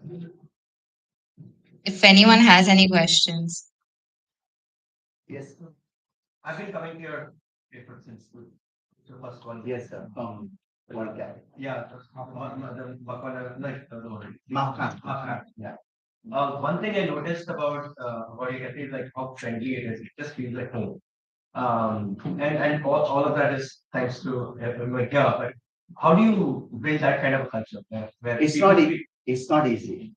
If anyone has any questions. Yes. I've been coming to your paper since the first one. Yes, sir. From one guy. Yeah, the like Makan. Yeah. One thing I noticed about your cafe is like how friendly it is. It just feels like home. And all of that is thanks to everyone here. But how do you build that kind of a culture where it's not it's not easy.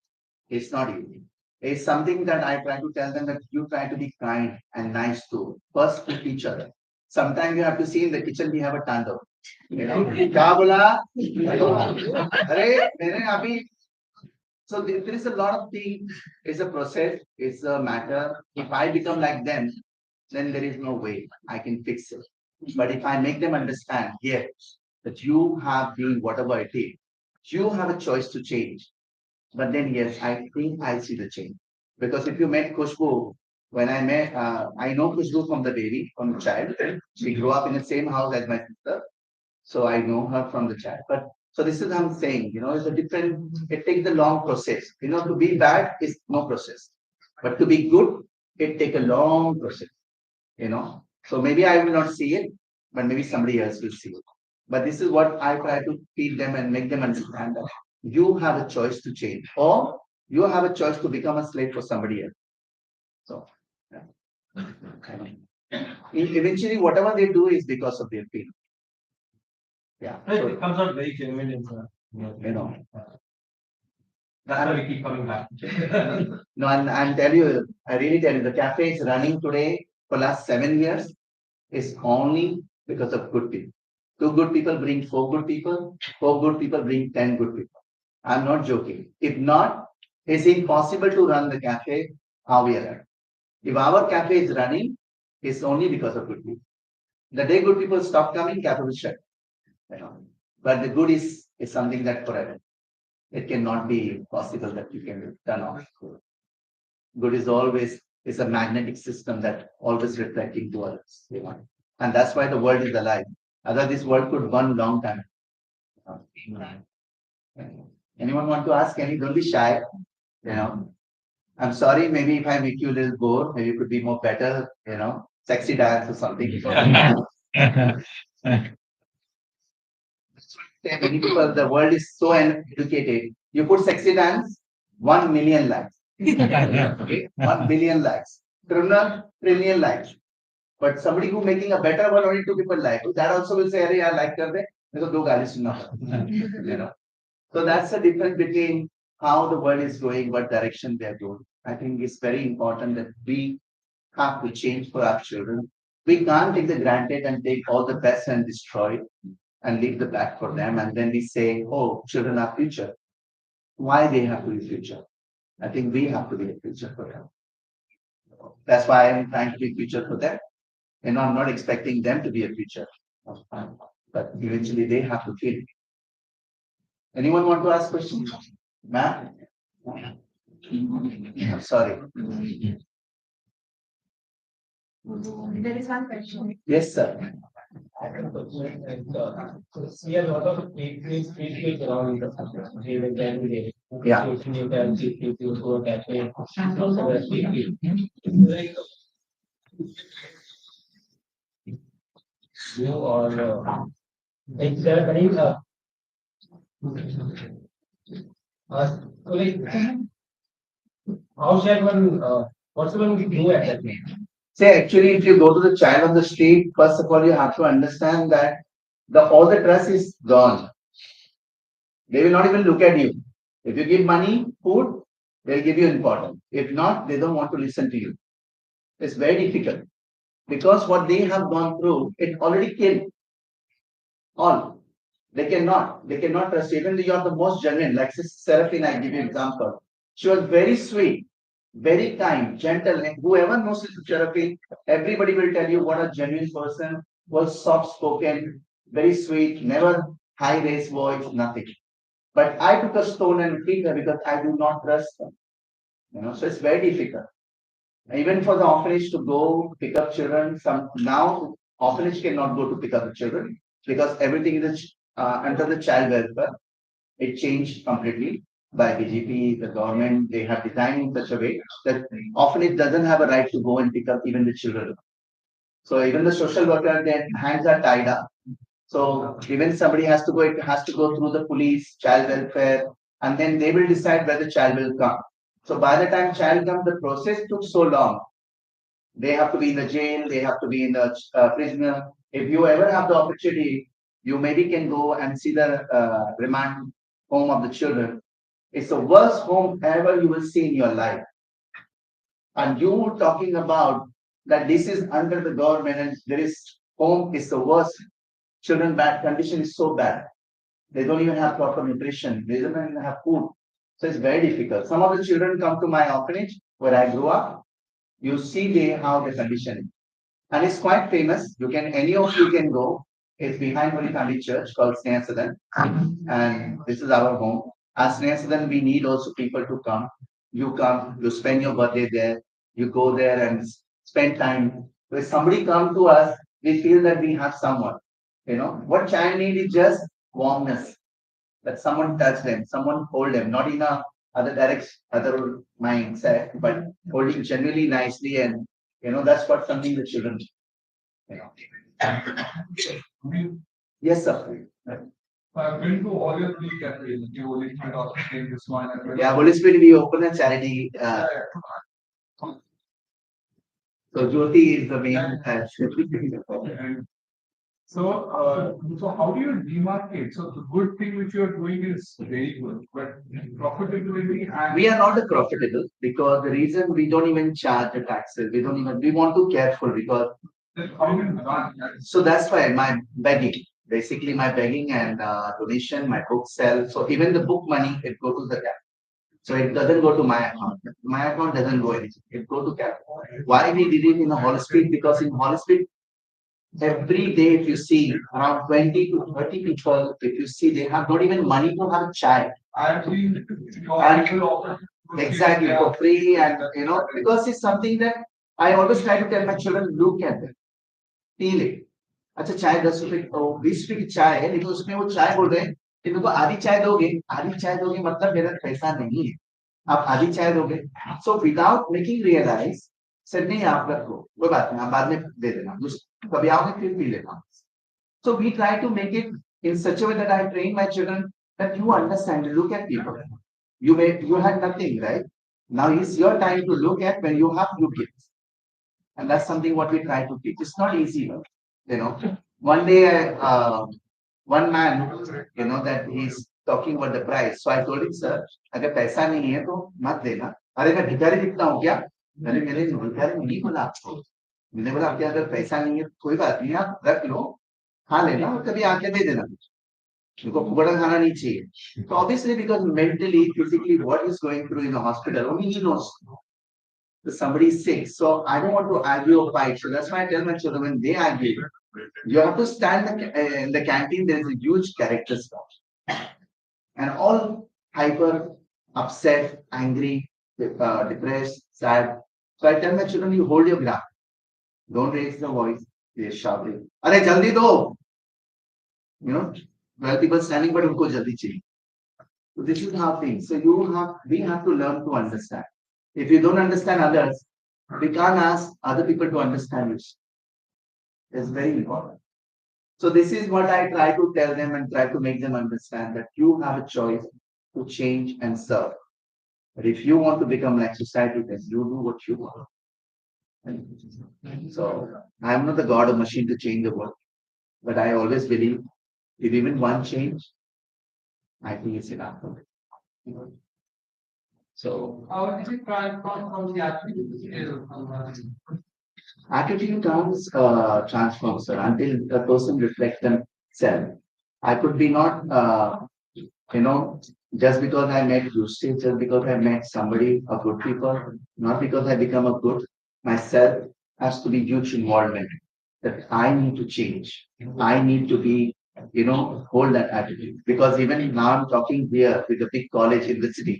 It's not easy. It's something that I try to tell them that you try to be kind and nice to first to each other. Sometimes you have to see in the kitchen we have a tandem. You know, क्या बोला? अरे मैंने अभी so there is a lot of things. It's a process. It's a matter. If I become like them, then there is no way I can fix it. But if I make them understand, yes, that you have been whatever it is, you have a choice to change. But then, yes, I think I see the change. Because if you met Kushbu, when I know Kushbu from the baby, from the child. She grew up in the same house as my sister. So I know her from the child. But so this is what I'm saying, it's a different, it takes a long process. To be bad is no process. But to be good, it takes a long process, you know. So maybe I will not see it, but maybe somebody else will see it. But this is what I try to feed them and make them understand that you have a choice to change, or you have a choice to become a slave for somebody else. So yeah. Eventually, whatever they do is because of their feeling. Yeah. So it comes out very genuine in that's why we keep coming back. No, and tell you, I really tell you, the cafe is running today for last 7 years is only because of good people. Two good people bring four good people. Four good people bring 10 good people. I'm not joking. If not, it's impossible to run the cafe how we are running. If our cafe is running, it's only because of good people. The day good people stop coming, cafe will shut. You know. But the good is something that forever. It cannot be possible that you can turn off. Good is always is a magnetic system that always reflecting to others. And that's why the world is alive. Other this world could burn long time. Anyone want to ask? Any? Don't be shy. I'm sorry. Maybe if I make you a little bored, maybe you could be more better. Sexy dance or something. Many people, the world is so educated. You put sexy dance, 1 million likes. Okay, 1 billion likes. Criminal, trillion likes. But somebody who making a better one, only two people like. That also will say, "Arey, I like kar de." Because do गाली सुनना पड़ता. So that's the difference between how the world is going, what direction they are going. I think it's very important that we have to change for our children. We can't take the granted and take all the best and destroy it and leave the back for them. And then we say, oh, children are future. Why they have to be future? I think we have to be a future for them. That's why I'm trying to be future for them. I'm not expecting them to be a future. But eventually they have to feel. Anyone want to ask questions? Ma'am? Sorry. There is one question. Yes, sir. And see a lot of street kids around the even every day. Yeah. You can see people go to cafe, also a street kid. Like you or like there are many so like how shall one what's one do at that time? Say actually, if you go to the child on the street, first of all, you have to understand that the all the trust is gone. They will not even look at you. If you give money, food, they'll give you important. If not, they don't want to listen to you. It's very difficult because what they have gone through, it already killed all. They cannot trust you. Even though you are the most genuine, like Sister Seraphine, I give you example. She was very sweet, very kind, gentle, and whoever knows Sister Seraphine, everybody will tell you what a genuine person was, soft spoken, very sweet, never high raised voice, nothing. But I took a stone and hit her because I do not trust them. So it's very difficult. Even for the orphanage to go pick up children, some now orphanage cannot go to pick up the children because everything is under the child welfare. It changed completely by BGP, the government. They have designed in such a way that orphanage doesn't have a right to go and pick up even the children. So even the social worker, their hands are tied up. So even somebody has to go, it has to go through the police, child welfare, and then they will decide where the child will come. So by the time child comes, the process took so long. They have to be in the jail, they have to be in the prisoner. If you ever have the opportunity, you maybe can go and see the remand home of the children. It's the worst home ever you will see in your life. And you talking about that this is under the government and there is home is the worst. Children bad condition is so bad. They don't even have proper nutrition. They don't even have food. So it's very difficult. Some of the children come to my orphanage where I grew up. You see they how the condition is. And it's quite famous. You can any of you can go. It's behind Holy Family Church called Snehasadan. And this is our home. As Snehasadan, we need also people to come. You come, you spend your birthday there, you go there and spend time. When somebody come to us, we feel that we have someone. What child need is just warmness. That someone touch them, someone hold them, not in a other direct other mindset, but holding generally nicely and that's what something the children you know. Yes, sir. I've been to all your three cafes, the Holy Spirit Hospital, this one, as well. Yeah, Holy Spirit, we open a charity. So Jyoti is the main. And so how do you demarcate? So the good thing which you are doing is very good, but profitability and We are not the profitable because the reason we don't even charge the taxes. We want to careful because then how do you run? so that's why my begging, basically my begging and donation, my book sell. So even the book money, it go to the cap. So it doesn't go to my account. My account doesn't go anything. It go to cap. Why we did it in a Hall Street? Because in Hall Street, every day if you see around 20 to 30 people, if you see they have not even money to have a chai. I've seen And people offer exactly for free and because it's something that I always try to tell my children, look at it, feel it. अच्छा चाय 10 रुपए 20 रुपए की चाय है लेकिन उसमें वो चाय बोल रहे हैं कि मेरे को आधी चाय दोगे मतलब मेरा पैसा नहीं है आप आधी चाय दोगे so without making realise sir नहीं आप रखो कोई बात नहीं आप बाद में दे देना कभी आओगे फिर पी लेना so we try to make it in such a way that I train my children that you understand look at people you had nothing right now is your time to look at when you have you give and that's something what we try to teach. It's not easy, One day, one man, that he's talking about the price. So I told him, sir, अगर पैसा नहीं है तो मत देना. अरे मैं भिखारी दिखता हूँ क्या? मैंने भिखारी नहीं बोला आपको. मैंने बोला आपके अगर पैसा नहीं है कोई बात नहीं आप रख लो खा लेना और कभी आके दे देना उनको फुकड़ा खाना नहीं चाहिए. So obviously because mentally, physically, what he's going through in the hospital, only he knows. Somebody is sick. So I don't want to argue or fight. So that's why I tell my children when they argue, you have to stand in the canteen. There is a huge character spot, and all hyper, upset, angry, depressed, sad. So I tell my children, you hold your ground. Don't raise the voice. He is shouting, "अरे जल्दी दो!" You know, 12 people standing, but उनको जल्दी चाहिए. So this is how things. So we have to learn to understand. If you don't understand others, we can't ask other people to understand you. It's very important. So this is what I try to tell them and try to make them understand that you have a choice to change and serve. But if you want to become like society, then you do what you want. So I am not the god of machine to change the world, but I always believe if even one change, I think it's enough. So How did you transform from the attitude comes transforms sir, until the person reflects themselves. I could be not you know, just because I met Yusti, just because I met somebody, a good people, not because I become a good myself, has to be huge involvement that I need to change. I need to be, hold that attitude. Because even now I'm talking here with a big college university,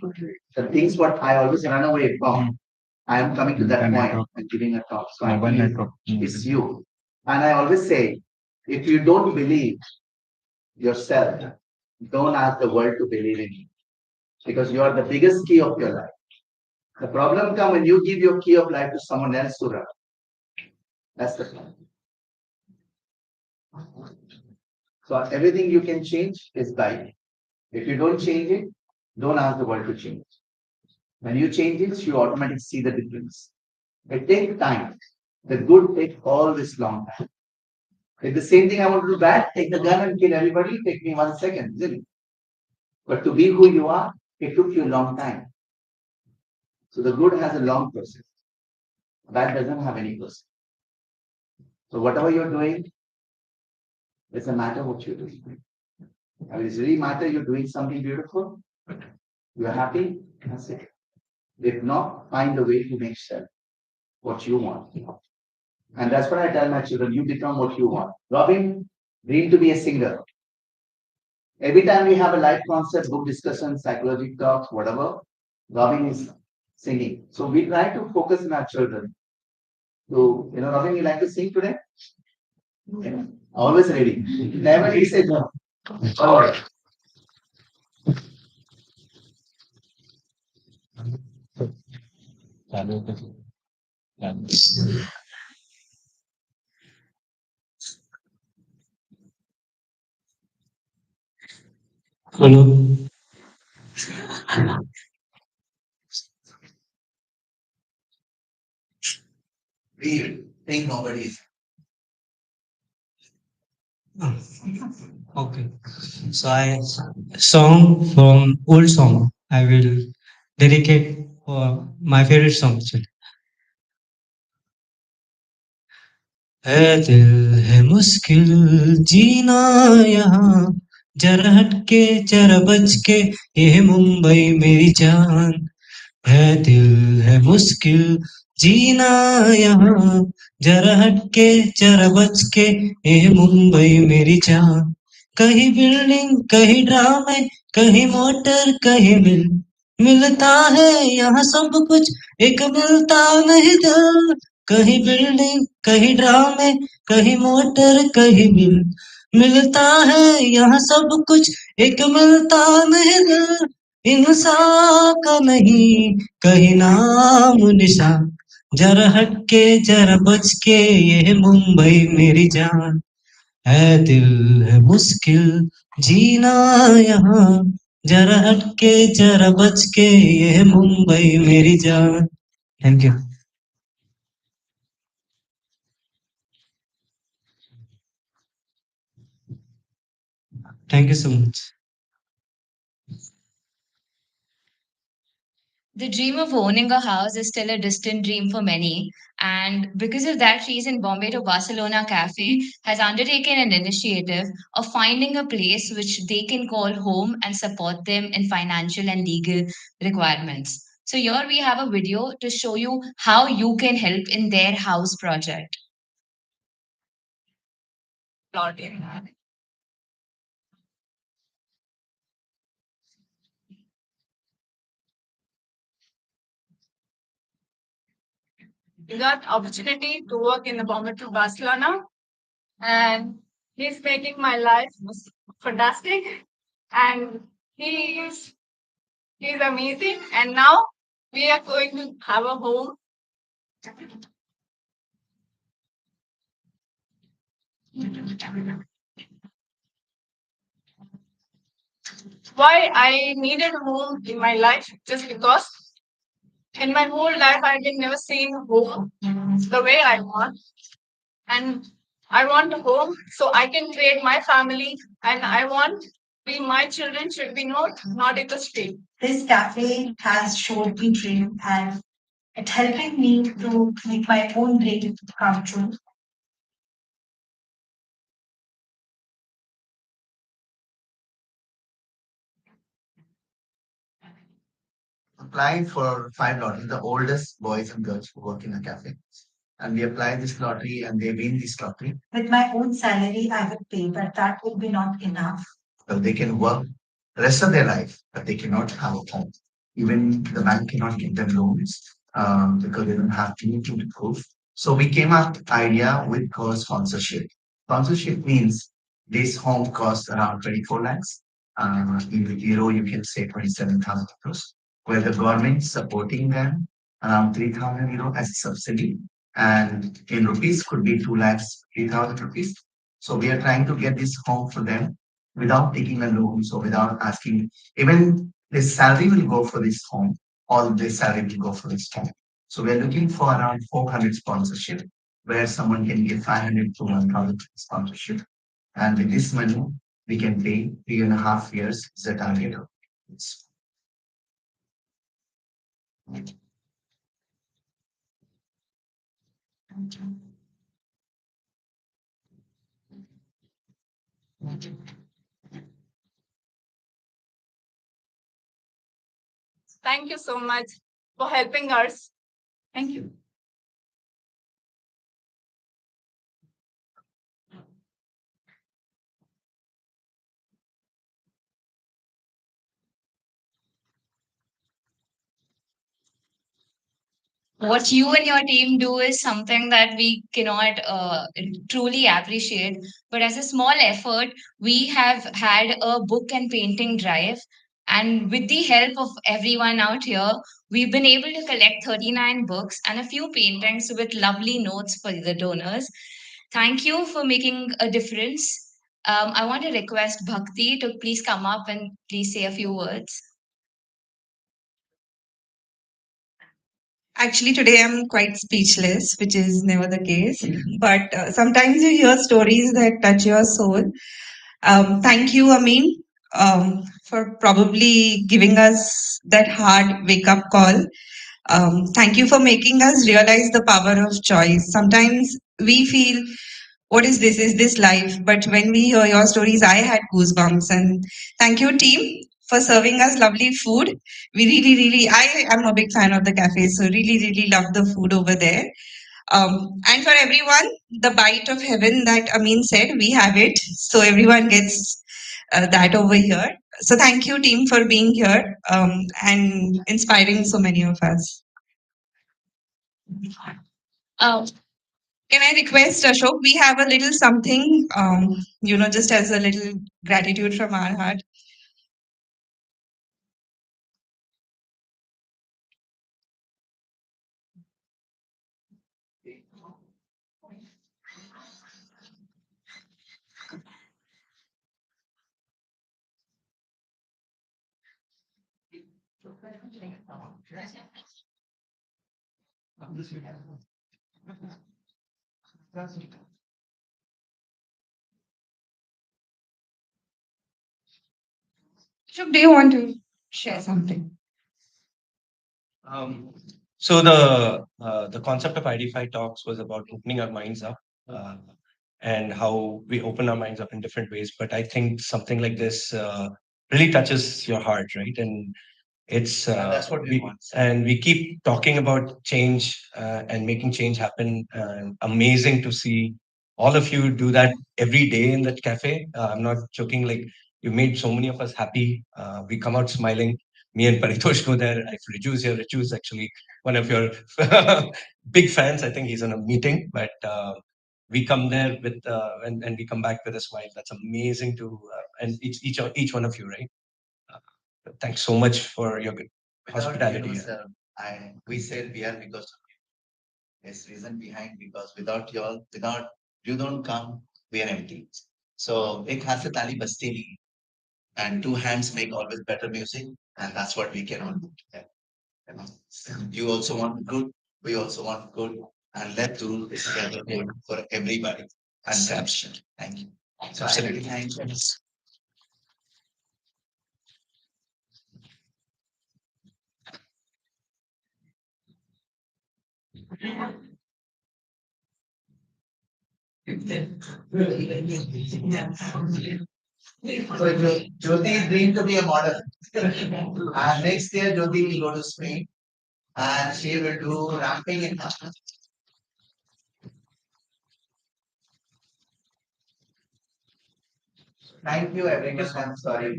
the things what I always run away from, I am coming to that point and giving a talk. So I believe it's you. And I always say, if you don't believe yourself, don't ask the world to believe in you because you are the biggest key of your life. The problem comes when you give your key of life to someone else to run. That's the problem. So everything you can change is by you. If you don't change it, don't ask the world to change. When you change it, you automatically see the difference. It takes time. The good takes always long time. If the same thing I want to do bad, take the gun and kill everybody, take me 1 second, isn't it? But to be who you are, it took you a long time. So the good has a long process. Bad doesn't have any process. So whatever you're doing, it doesn't matter what you're doing. If it really matter you're doing something beautiful, you're happy, that's it. If not, find a way to make sure what you want. And that's what I tell my children, you become what you want. Robin, dream to be a singer. Every time we have a live concert, book discussion, psychology talks, whatever, Robin is singing. So we try to focus on our children. So, Robin, you like to sing today? Yeah. Always ready. Never he said no. All right. Hello. Read. Think nobody is. Okay. So I song from old song. I will dedicate for my favorite song actually. है दिल है मुश्किल जीना यहाँ जरा हटके जरा बच के ये मुंबई मेरी जान है दिल है मुश्किल जीना यहाँ जरा हटके जरा बच के ये मुंबई मेरी जान कहीं बिल्डिंग कहीं ड्रामे कहीं मोटर कहीं मिलता है यहाँ सब कुछ एक मिलता नहीं दिल कहीं बिल्डिंग कहीं ड्रामे कहीं मोटर कहीं मिलता है यहाँ सब कुछ एक मिलता नहीं दिल इंसान का नहीं कहीं नाम निशान जरा हटके जरा बच के ये मुंबई मेरी जान है दिल है मुश्किल जीना यहाँ जरा हटके जरा बच के ये मुंबई मेरी जान thank you thank you so much The dream of owning a house is still a distant dream for many. And because of that reason, Bombay to Barcelona Cafe has undertaken an initiative of finding a place which they can call home and support them in financial and legal requirements. So, here we have a video to show you how you can help in their house project. You got opportunity to work in the Bombay to Barcelona. and he's making my life fantastic. And he is he's amazing. And now we are going to have a home. Why I needed a home in my life? Just because in my whole life I can never seen a home the way I want. And I want a home so I can create my family, and I want my children should be not in the street. This cafe has showed me dream, and it's helping me to make my own dream come true. Apply for five lotteries, the oldest boys and girls who work in a cafe. And we apply this lottery and they win this lottery. With my own salary, I would pay, but that would be not enough. So they can work the rest of their life, but they cannot have a home. Even the bank cannot give them loans because they don't have anything to prove. So we came up with idea with called sponsorship. Sponsorship means this home costs around 24 lakhs. In the euro, you can say 27,000 euros, where the government supporting them around 3,000 euro as a subsidy. And in rupees could be 2 lakhs, 3,000 rupees. So we are trying to get this home for them without taking a loan, so without asking, even the salary will go for this home, all the salary will go for this home. So we're looking for around 400 sponsorship, where someone can give 500 to 1,000 sponsorship. And with this money, we can pay 3.5 years is the target. It's Thank you so much for helping us. Thank you. What you and your team do is something that we cannot truly appreciate. But as a small effort, we have had a book and painting drive. And with the help of everyone out here, we've been able to collect 39 books and a few paintings with lovely notes for the donors. Thank you for making a difference. I want to request Bhakti to please come up and please say a few words. Actually, today I'm quite speechless, which is never the case. But sometimes you hear stories that touch your soul. Thank you, Amin, for probably giving us that hard wake up call. Thank you for making us realize the power of choice. Sometimes we feel, what is this? Is this life? But when we hear your stories, I had goosebumps. And thank you, team, for serving us lovely food. We really, I am a big fan of the cafe, so really love the food over there. And for everyone, the bite of heaven that Amin said, we have it. So everyone gets that over here. So thank you, team, for being here and inspiring so many of us. Um, Can I request Ashok? We have a little something, just as a little gratitude from our heart. Ashok, do you want to share something? Um, so the concept of Identify Talks was about opening our minds up and how we open our minds up in different ways. But I think something like this really touches your heart, right? And it's that's what we want. and we keep talking about change and making change happen. And amazing to see all of you do that every day in that cafe. I'm not joking. Like you made so many of us happy. We come out smiling. Me and Paritosh go there. If Riju's here, Riju is actually one of your big fans. I think he's on a meeting, but we come there with and we come back with a smile. That's amazing to and each one of you, right? Thanks so much for your good hospitality. Sir, we said we are because of you. There's reason behind because without you don't come, we are empty. So एक हाथ से ताली बजती नहीं and two hands make always better music, and that's what we can all do together. You know? You also want good, we also want good, and let's do this together good for everybody. And that's thank you. So I really thank you. So Jyoti dreamed to be a model. And next year Jyoti will go to Spain and she will do ramping in Hong. Thank you everyone. I'm sorry.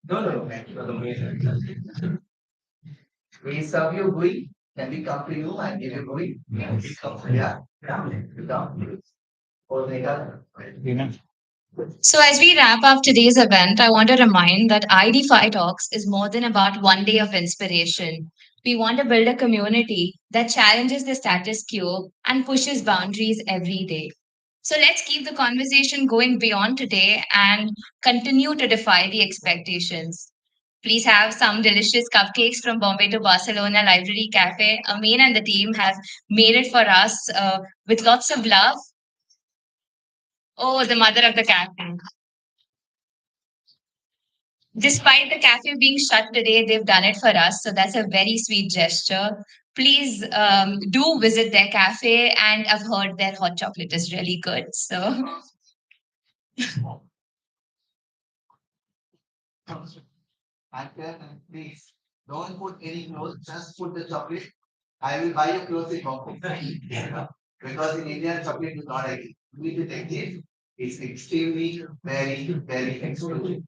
No. Thank you for the amazing. We serve you gui. Can we come to you and give you gui? Yeah. Yeah. You come. Or they come. So, as we wrap up today's event, I want to remind that ID5 Talks is more than about one day of inspiration. We want to build a community that challenges the status quo and pushes boundaries every day. So, let's keep the conversation going beyond today and continue to defy the expectations. Please have some delicious cupcakes from Bombay to Barcelona Library Cafe. Amin and the team have made it for us with lots of love. Oh, the mother of the cafe. Despite the cafe being shut today, they've done it for us. So that's a very sweet gesture. Please do visit their cafe, and I've heard their hot chocolate is really good. So Please don't put any clothes, just put the chocolate. I will buy you clothes in Hong Kong. Because in India, chocolate is not ideal. You need to take this. It's extremely very exclusive.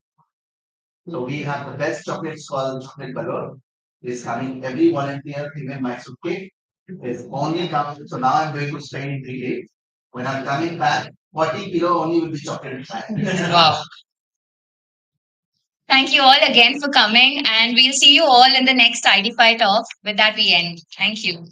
So we have the best chocolates called chocolate balloon. Is coming every volunteer in my cake is only come. So now I'm going to spend in 3 days. When I'm coming back, 40 kilo only will be chocolate inside. wow. Thank you all again for coming, and we'll see you all in the next ID5 talk. With that, we end. Thank you.